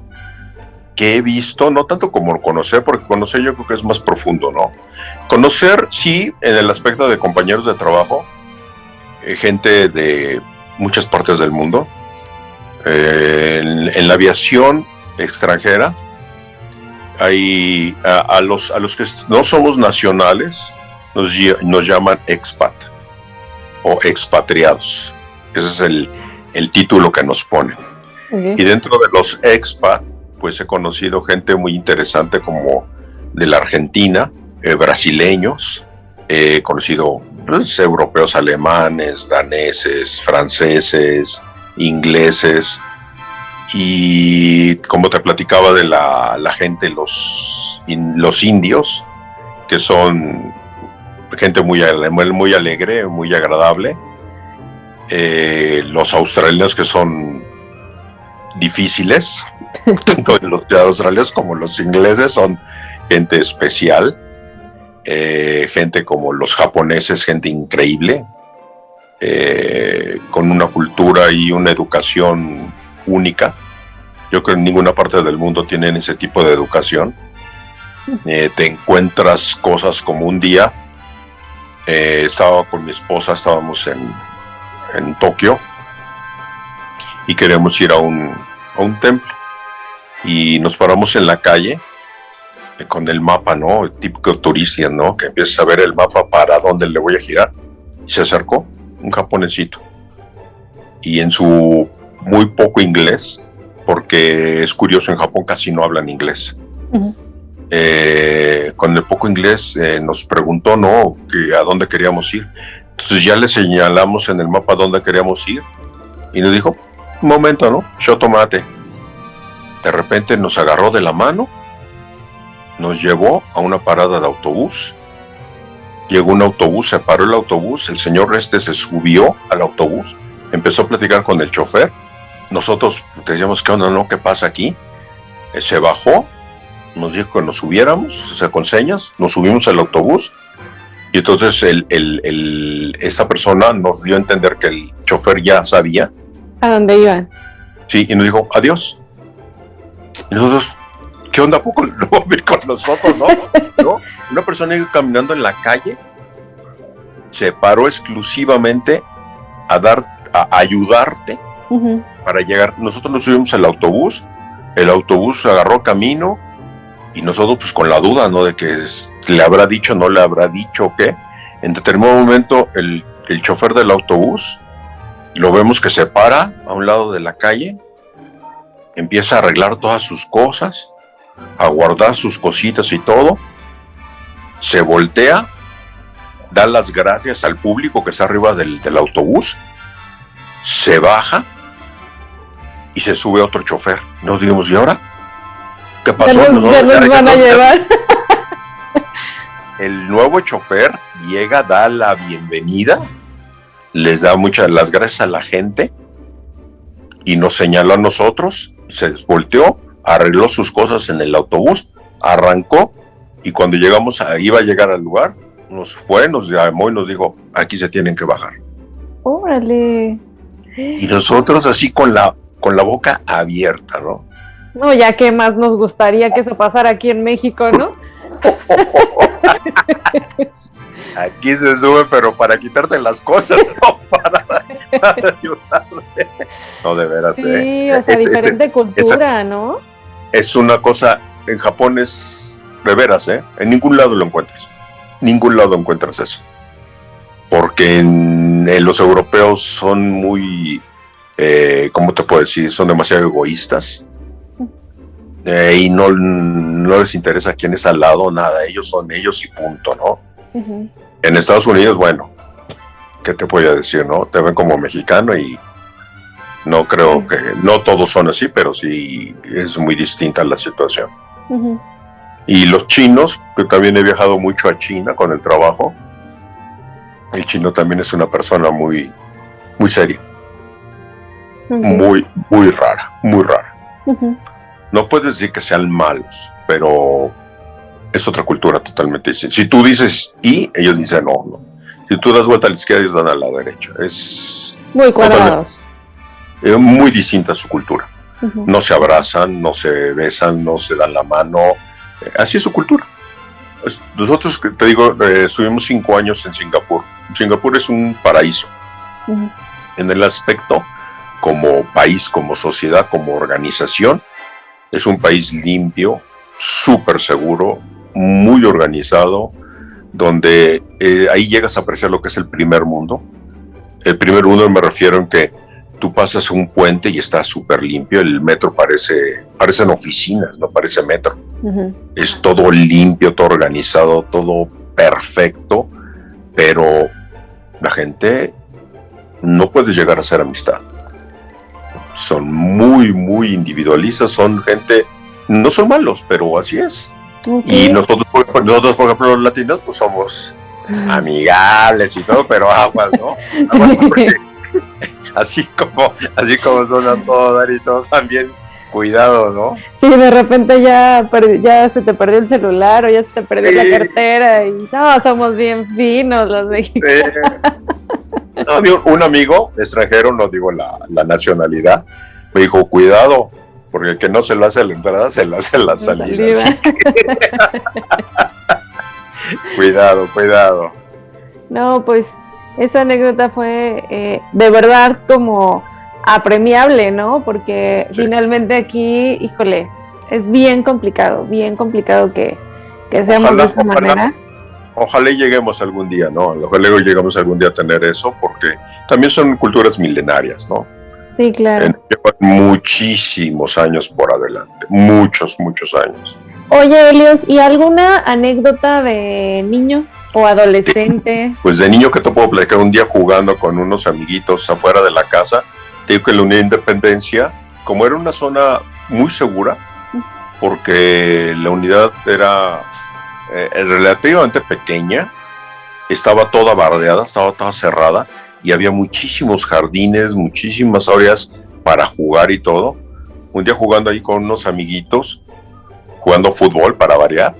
que he visto, no tanto como conocer, porque conocer yo creo que es más profundo, ¿no? Conocer, sí, en el aspecto de compañeros de trabajo, gente de muchas partes del mundo, en la aviación extranjera, hay a los que no somos nacionales, nos llaman expat o expatriados. Ese es el título que nos ponen. Okay. Y dentro de los expat, pues he conocido gente muy interesante como de la Argentina, brasileños, he conocido europeos, alemanes, daneses, franceses, ingleses, y como te platicaba de la gente, los indios, que son gente muy alegre, muy agradable, los australianos, que son difíciles, tanto los australianos como los ingleses son gente especial, gente como los japoneses, gente increíble, con una cultura y una educación única. Yo creo que en ninguna parte del mundo tienen ese tipo de educación. Te encuentras cosas como un día, estaba con mi esposa, estábamos en Tokio y queremos ir a un templo, y nos paramos en la calle con el mapa, ¿no? El típico turista, ¿no? Que empieza a ver el mapa para dónde le voy a girar. Y se acercó un japonesito, y en su muy poco inglés, porque es curioso, en Japón casi no hablan inglés. Uh-huh. Con el poco inglés nos preguntó, ¿no?, que a dónde queríamos ir. Entonces ya le señalamos en el mapa dónde queríamos ir, y nos dijo, un momento, ¿no? Shotomate. De repente nos agarró de la mano, nos llevó a una parada de autobús. Llegó un autobús, se paró el autobús, el señor se subió al autobús, empezó a platicar con el chofer. Nosotros decíamos, ¿qué onda, no? ¿Qué pasa aquí? Se bajó, nos dijo que nos subiéramos, o sea, con señas, nos subimos al autobús, y entonces esa persona nos dio a entender que el chofer ya sabía a dónde iban. Sí, y nos dijo, adiós. Y nosotros, ¿qué onda? ¿Poco lo va a ver con nosotros, no? ¿No? Una persona iba caminando en la calle, se paró exclusivamente a ayudarte, uh-huh, para llegar. Nosotros nos subimos al autobús, el autobús agarró camino, y nosotros pues con la duda, ¿no?, de que le habrá dicho, no le habrá dicho, ¿qué? En determinado momento el chofer del autobús, lo vemos que se para a un lado de la calle, empieza a arreglar todas sus cosas, a guardar sus cositas y todo, se voltea, da las gracias al público que está arriba del autobús, se baja y se sube otro chofer. Nos dijimos, ¿y ahora? ¿Qué pasó? Ya nos van a llevar. El nuevo chofer llega, da la bienvenida, les da las gracias a la gente, y nos señaló a nosotros, se volteó, arregló sus cosas en el autobús, arrancó, y cuando iba a llegar al lugar, nos llamó y nos dijo, aquí se tienen que bajar. ¡Órale! Y nosotros así con la boca abierta, ¿no? No, ya que más nos gustaría que eso pasara aquí en México, ¿no? Aquí se sube, pero para quitarte las cosas, no para ayudarte. No, de veras. Sí, o sea, diferente cultura, ¿no? Es una cosa, en Japón es de veras, en ningún lado lo encuentras. Ningún lado encuentras eso. Porque los europeos son muy, ¿cómo te puedo decir? Son demasiado egoístas. Y no les interesa quién es al lado, nada. Ellos son ellos y punto, ¿no? Uh-huh. En Estados Unidos, bueno, ¿qué te voy a decir, no? Te ven como mexicano y No creo que, no todos son así, pero sí es muy distinta la situación. Ujú. Y los chinos, que también he viajado mucho a China con el trabajo, el chino también es una persona muy, muy seria, Ok. muy rara, muy rara. Ujú. No puedes decir que sean malos, pero es otra cultura totalmente distinta. Si tú dices y, ellos dicen no. Si tú das vuelta a la izquierda, ellos dan a la derecha. Es Muy cuadrados. muy distinta su cultura. Ujú. No se abrazan, no se besan, no se dan la mano. Así es su cultura. Nosotros, te digo, estuvimos 5 años en Singapur. Singapur es un paraíso Ujú. en el aspecto como país, como sociedad, como organización. Es un país limpio, súper seguro, muy organizado, donde ahí llegas a apreciar lo que es el primer mundo. El primer mundo me refiero en que tú pasas un puente y está súper limpio, el metro parecen oficinas, no parece metro. Ujú. Es todo limpio, todo organizado, todo perfecto, pero la gente no puede llegar a ser amistad. Son muy, muy individualistas, son gente, no son malos, pero así es. Ok. Y nosotros, por ejemplo, los latinos, pues somos amigables y todo, pero aguas, ¿no? Aguas porque así como son a todo dar y todo, también cuidado, ¿no? Sí, de repente ya se te perdió el celular o ya se te perdió Sí. la cartera y no, somos bien finos los mexicanos. No, un amigo extranjero, no digo la nacionalidad, me dijo, cuidado, porque el que no se lo hace a la entrada, se lo hace a la salida. Así que, cuidado. No, pues esa anécdota fue de verdad como apremiable, ¿no? Porque Sí. finalmente aquí, híjole, es bien complicado que seamos Ojalá, de esa manera. Ojalá y lleguemos algún día, ¿no? Ojalá y lleguemos algún día a tener eso, porque también son culturas milenarias, ¿no? Sí, claro. Llevan muchísimos años por adelante, muchos años. Oye, Helios, ¿y alguna anécdota de niño o adolescente? Pues de niño que te puedo platicar, un día jugando con unos amiguitos afuera de la casa, te digo que en la Unidad de Independencia, como era una zona muy segura, porque la unidad era relativamente pequeña, estaba toda bardeada, estaba toda cerrada, y había muchísimos jardines, muchísimas áreas para jugar y todo. Un día jugando ahí con unos amiguitos, jugando fútbol para variar,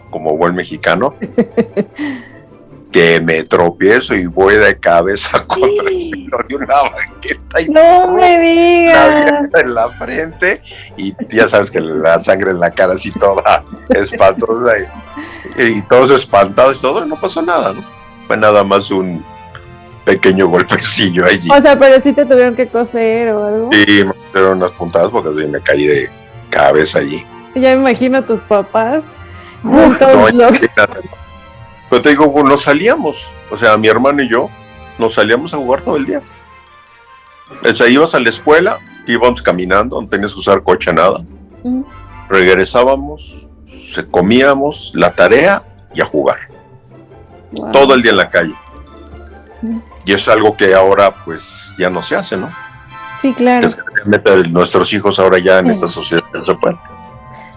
como buen mexicano, que me tropiezo y voy de cabeza contra el filo de una banqueta y No me una digas. vieja en la frente, y ya sabes que la sangre en la cara así toda espantosa y todos espantados y todo, y no pasó nada, ¿no? Fue nada más un pequeño golpecillo allí. O sea, pero sí te tuvieron que coser o algo. Y me dieron unas puntadas porque así me caí de cabeza allí. Ya me imagino a tus papás. Uf, juntos, no, lo- imagínate. Pero te digo, nos salíamos, o sea, mi hermano y yo nos salíamos a jugar todo el día. O sea, ibas a la escuela, íbamos caminando, no tenías que usar coche, nada. Mm. Regresábamos, comíamos la tarea y a jugar. Wow. Todo el día en la calle. Mm. Y es algo que ahora pues ya no se hace, ¿no? Sí, claro. Es que realmente nuestros hijos ahora ya en Sí. esta sociedad no se pueden.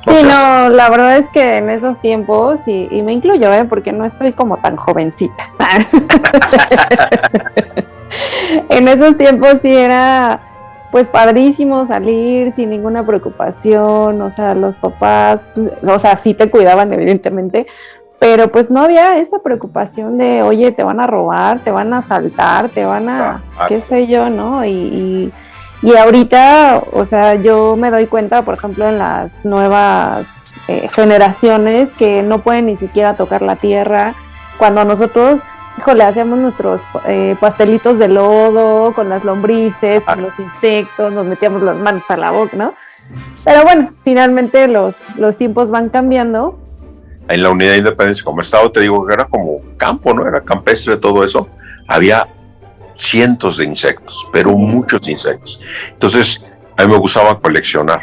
Sí, no, la verdad es que en esos tiempos, y me incluyo, porque no estoy como tan jovencita. En esos tiempos sí era pues padrísimo salir sin ninguna preocupación, o sea, los papás, pues, o sea, sí te cuidaban evidentemente, pero pues no había esa preocupación de, oye, te van a robar, te van a asaltar, te van a, qué sé yo, ¿no? Y ahorita, o sea, yo me doy cuenta, por ejemplo, en las nuevas generaciones que no pueden ni siquiera tocar la tierra, cuando nosotros, híjole, hacíamos nuestros pastelitos de lodo, con las lombrices, con los insectos, nos metíamos las manos a la boca, ¿no? Pero bueno, finalmente los tiempos van cambiando. En la Unidad de Independencia, como estado, te digo que era como campo, ¿no? Era campestre, todo eso. Había cientos de insectos, pero muchos insectos. Entonces, a mí me gustaba coleccionar.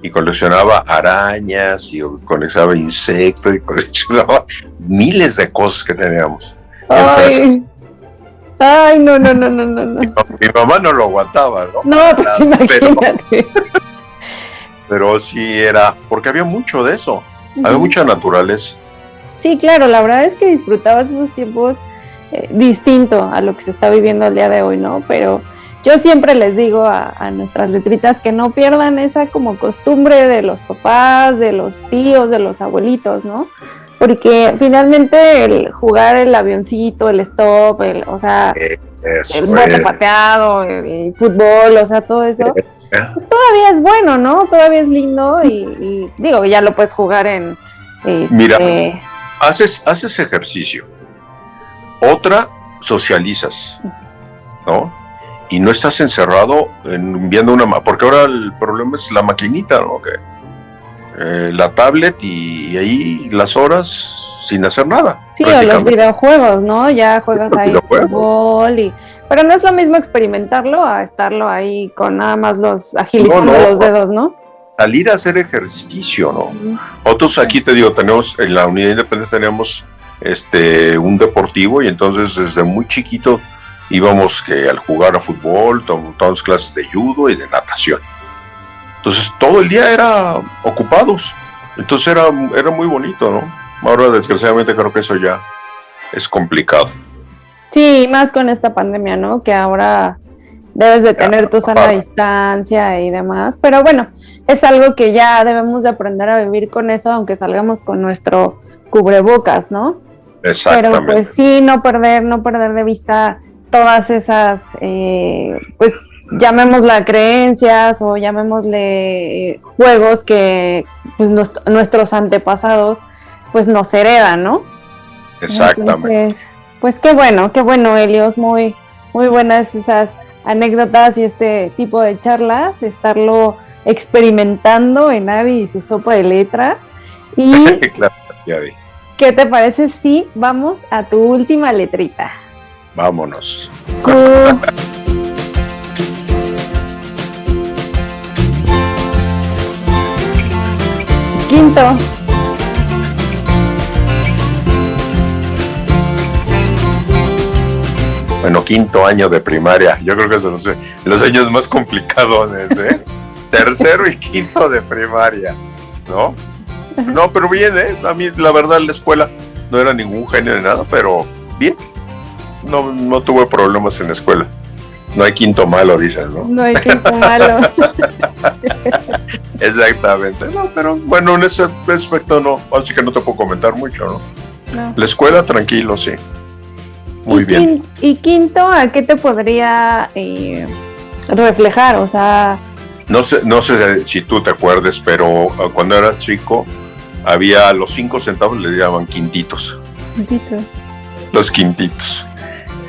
Y coleccionaba arañas, y coleccionaba insectos, y coleccionaba miles de cosas que teníamos. Ay, Ay, no. Mi mamá no lo aguantaba, ¿no? No, pues imagínate. Pero sí era, porque había mucho de eso, había mucha naturaleza. Sí, claro, la verdad es que disfrutabas esos tiempos distinto a lo que se está viviendo el día de hoy, ¿no? Pero yo siempre les digo a nuestras letritas que no pierdan esa como costumbre de los papás, de los tíos, de los abuelitos, ¿no? Porque finalmente el jugar el avioncito, el stop, el bote pateado, el fútbol, o sea, todo eso, todavía es bueno, ¿no? Todavía es lindo y digo, ya lo puedes jugar en... Mira, haces ejercicio. Otra, socializas, ¿no? Y no estás encerrado viendo porque ahora el problema es la maquinita, ¿no? La tablet y ahí las horas sin hacer nada. Sí, o los videojuegos, ¿no? Ya juegas ahí fútbol pero no es lo mismo experimentarlo a estarlo ahí con nada más agilizando los dedos, ¿no? Salir a hacer ejercicio, ¿no? Nosotros aquí te digo, tenemos en la Unidad Independiente tenemos un deportivo y entonces desde muy chiquito íbamos al jugar a fútbol, tomamos clases de judo y de natación. Entonces todo el día era ocupados, entonces era muy bonito, ¿no? Ahora desgraciadamente creo que eso ya es complicado. Sí, más con esta pandemia, ¿no? Que ahora debes de tener tu sana distancia y demás, pero bueno, es algo que ya debemos de aprender a vivir con eso, aunque salgamos con nuestro cubrebocas, ¿no? Exactamente. Pero pues sí, no perder de vista todas esas, pues llamémosla creencias o llamémosle juegos que pues nuestros antepasados pues nos heredan, ¿no? Exactamente. Entonces, pues qué bueno, Helios, muy buenas esas anécdotas y este tipo de charlas, estarlo experimentando en Abby y su sopa de letras. Y claro, ya vi. ¿Qué te parece si vamos a tu última letrita? Vámonos. Quinto. Bueno, quinto año de primaria. Yo creo que es los años más complicados, ¿eh? Tercero y quinto de primaria, ¿no? No, pero bien, ¿eh? A mí, la verdad, la escuela no era ningún genio ni nada, pero bien. No tuve problemas en la escuela. No hay quinto malo, dicen, ¿no? No hay quinto malo. Exactamente. No, pero bueno, en ese aspecto no. Así que no te puedo comentar mucho, ¿no? No. La escuela, tranquilo, sí. Muy bien. ¿Y quinto, a qué te podría reflejar? O sea... No sé si tú te acuerdes, pero cuando eras chico, había los 5 centavos, le llamaban quintitos. Quintitos. Los quintitos.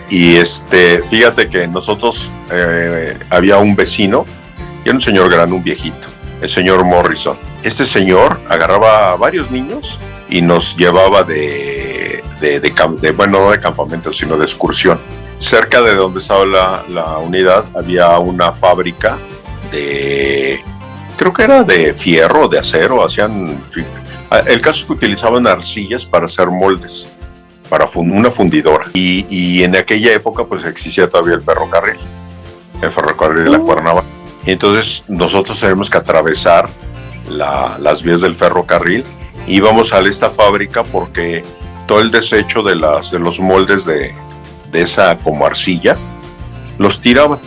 Y fíjate que nosotros había un vecino, y era un señor grande, un viejito, el señor Morrison. Este señor agarraba a varios niños y nos llevaba bueno, no de campamento, sino de excursión. Cerca de donde estaba la unidad había una fábrica creo que era de fierro, de acero, el caso es que utilizaban arcillas para hacer moldes, para una fundidora. Y en aquella época pues existía todavía el ferrocarril de la Cuernavaca. Y entonces nosotros teníamos que atravesar las vías del ferrocarril. Íbamos a esta fábrica porque todo el desecho de los moldes de esa como arcilla los tiraban.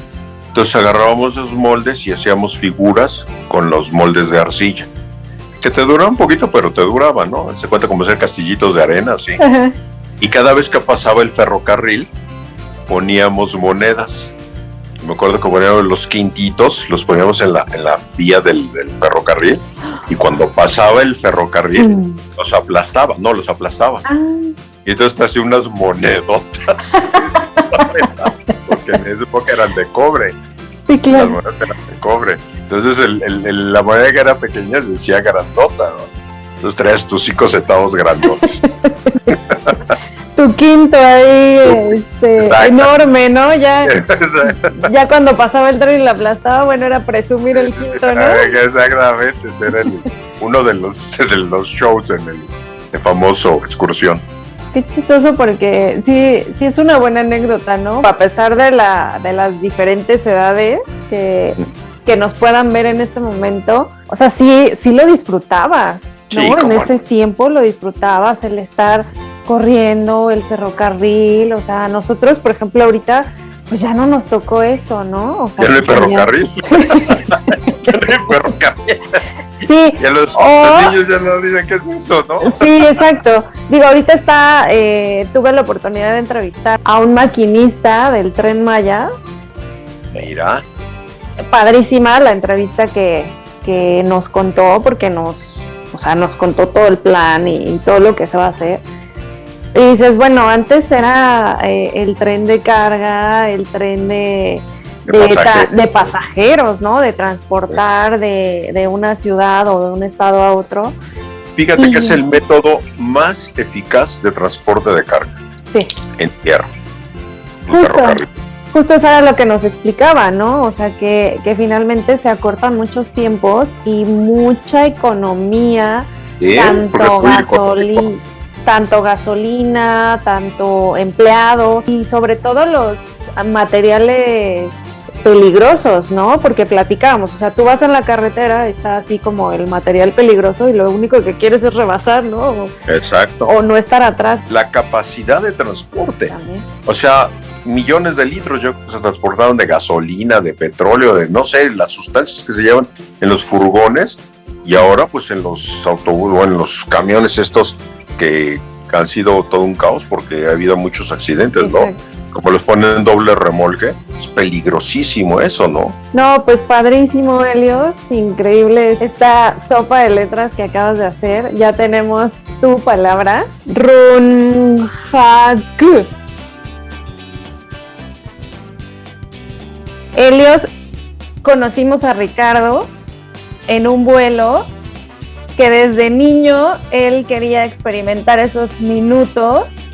Entonces agarrábamos esos moldes y hacíamos figuras con los moldes de arcilla, que te duraban un poquito, pero te duraban, ¿no? Se cuenta como hacer castillitos de arena, así. Uh-huh. Y cada vez que pasaba el ferrocarril, poníamos monedas. Me acuerdo que poníamos los quintitos, los poníamos en la vía del ferrocarril, y cuando pasaba el ferrocarril, los aplastaba. Y entonces te hacía unas monedotas. Porque en esa época eran de cobre. Sí, claro. Las monedas eran de cobre. Entonces la moneda que era pequeña se decía grandota, ¿no? Entonces traías tus 5 centavos grandotes. Tu quinto ahí, enorme, ¿no? Ya cuando pasaba el tren y la aplastaba, bueno, era presumir el quinto, ¿no? Exactamente, ese era uno de los shows en el famoso excursión. Qué chistoso porque sí es una buena anécdota, ¿no? A pesar de las diferentes edades que nos puedan ver en este momento, o sea, sí lo disfrutabas, ¿no? Sí, en ese tiempo lo disfrutabas, el estar corriendo, el ferrocarril, o sea, nosotros, por ejemplo, ahorita, pues ya no nos tocó eso, ¿no? O sea, ¿ya no hay ferrocarril? ¿Ya no hay ferrocarril? Sí. Ya los niños ya no dicen qué es eso, ¿no? Sí, exacto. Digo, ahorita tuve la oportunidad de entrevistar a un maquinista del Tren Maya. Mira. Padrísima la entrevista que nos contó, porque nos contó todo el plan y todo lo que se va a hacer. Y dices, bueno, antes era el tren de carga, el tren de pasajeros, ¿no? De transportar de una ciudad o de un estado a otro. Fíjate que es el método más eficaz de transporte de carga. Sí. En tierra. Justo eso era lo que nos explicaba, ¿no? O sea, que finalmente se acortan muchos tiempos y mucha economía, tanto gasolina, tanto empleados y sobre todo los materiales peligrosos, ¿no? Porque platicábamos, o sea, tú vas en la carretera, está así como el material peligroso y lo único que quieres es rebasar, ¿no? Exacto. O no estar atrás. La capacidad de transporte. También. O sea, millones de litros se transportaron de gasolina, de petróleo, de no sé, las sustancias que se llevan en los furgones y ahora pues en los autobuses o en los camiones estos que han sido todo un caos porque ha habido muchos accidentes, exacto, ¿no? Como los ponen en doble remolque, es peligrosísimo eso, ¿no? No, pues padrísimo, Helios, increíble esta sopa de letras que acabas de hacer. Ya tenemos tu palabra, Runhak. Helios, conocimos a Ricardo en un vuelo que desde niño él quería experimentar esos minutos,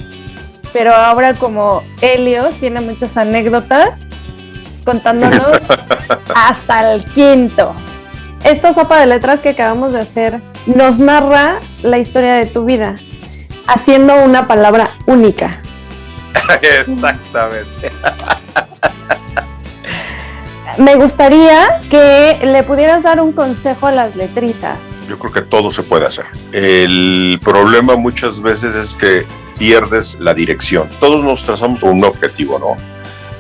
pero ahora como Helios tiene muchas anécdotas contándonos hasta el quinto. Esta sopa de letras que acabamos de hacer nos narra la historia de tu vida, haciendo una palabra única. Exactamente. Me gustaría que le pudieras dar un consejo a las letritas. Yo creo que todo se puede hacer. El problema muchas veces es que pierdes la dirección. Todos nos trazamos un objetivo, ¿no?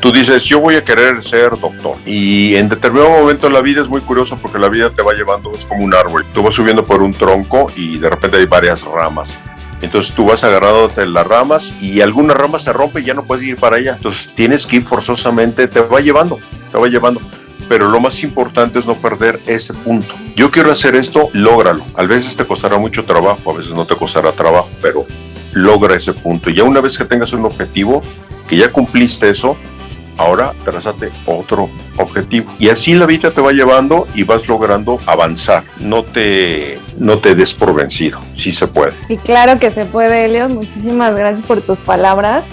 Tú dices, yo voy a querer ser doctor. Y en determinado momento la vida es muy curiosa porque la vida te va llevando, es como un árbol. Tú vas subiendo por un tronco y de repente hay varias ramas. Entonces tú vas agarrándote las ramas y alguna rama se rompe y ya no puedes ir para allá. Entonces tienes que ir forzosamente, te va llevando. Pero lo más importante es no perder ese punto. Yo quiero hacer esto, lógralo. A veces te costará mucho trabajo, a veces no te costará trabajo, pero logra ese punto. Y ya una vez que tengas un objetivo, que ya cumpliste eso, ahora trázate otro objetivo. Y así la vida te va llevando y vas logrando avanzar. No te des por vencido, sí se puede. Y claro que se puede, Helios. Muchísimas gracias por tus palabras.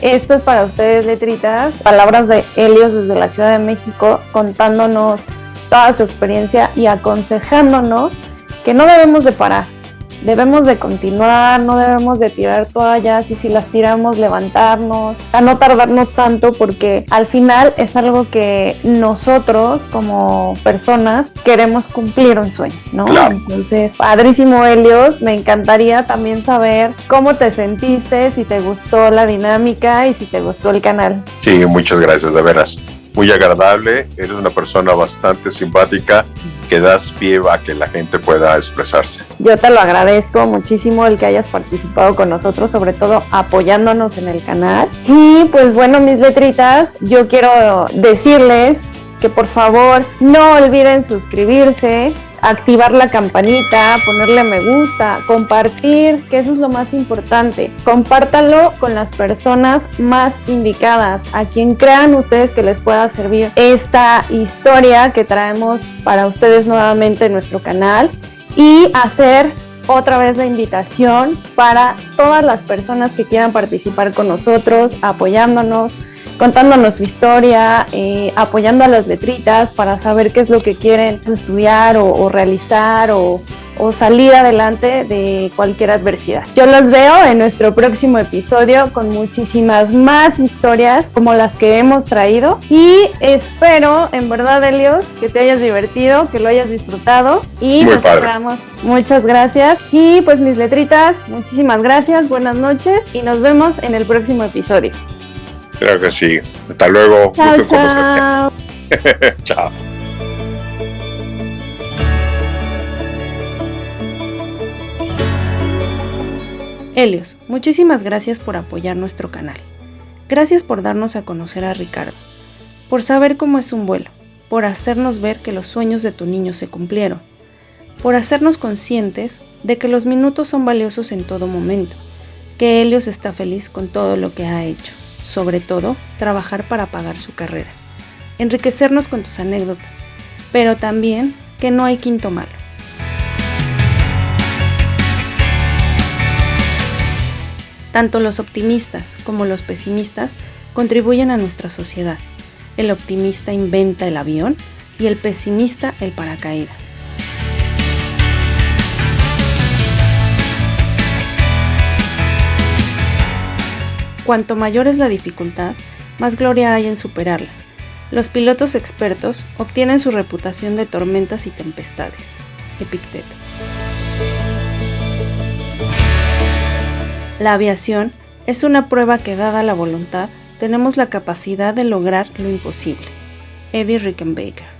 Esto es para ustedes, letritas. Palabras de Helios desde la Ciudad de México, contándonos toda su experiencia y aconsejándonos que no debemos de parar. Debemos de continuar, no debemos de tirar toallas y si las tiramos, levantarnos, o sea, no tardarnos tanto porque al final es algo que nosotros como personas queremos cumplir un sueño, ¿no? Claro. Entonces, padrísimo, Helios, me encantaría también saber cómo te sentiste, si te gustó la dinámica y si te gustó el canal. Sí, muchas gracias, de veras. Muy agradable, eres una persona bastante simpática que das pie a que la gente pueda expresarse. Yo te lo agradezco muchísimo el que hayas participado con nosotros, sobre todo apoyándonos en el canal. Y pues bueno, mis letritas, yo quiero decirles que por favor no olviden suscribirse, activar la campanita, ponerle me gusta, compartir, que eso es lo más importante. Compártanlo con las personas más indicadas, a quien crean ustedes que les pueda servir esta historia que traemos para ustedes nuevamente en nuestro canal y hacer otra vez la invitación para todas las personas que quieran participar con nosotros, apoyándonos, contándonos su historia, apoyando a las letritas para saber qué es lo que quieren estudiar o realizar o o salir adelante de cualquier adversidad. Yo los veo en nuestro próximo episodio con muchísimas más historias como las que hemos traído y espero, en verdad, Helios, que te hayas divertido, que lo hayas disfrutado y Muy nos padre. esperamos. Muchas gracias y pues mis letritas, muchísimas gracias, buenas noches y nos vemos en el próximo episodio. Creo que sí. Hasta luego. Chao, Gusto en conocerte. chao. Chao. Helios, muchísimas gracias por apoyar nuestro canal. Gracias por darnos a conocer a Ricardo, por saber cómo es un vuelo, por hacernos ver que los sueños de tu niño se cumplieron, por hacernos conscientes de que los minutos son valiosos en todo momento, que Helios está feliz con todo lo que ha hecho, sobre todo trabajar para pagar su carrera, enriquecernos con tus anécdotas, pero también que no hay quinto malo. Tanto los optimistas como los pesimistas contribuyen a nuestra sociedad. El optimista inventa el avión y el pesimista el paracaídas. Cuanto mayor es la dificultad, más gloria hay en superarla. Los pilotos expertos obtienen su reputación de tormentas y tempestades. Epicteto. La aviación es una prueba que, dada la voluntad, tenemos la capacidad de lograr lo imposible. Eddie Rickenbacker.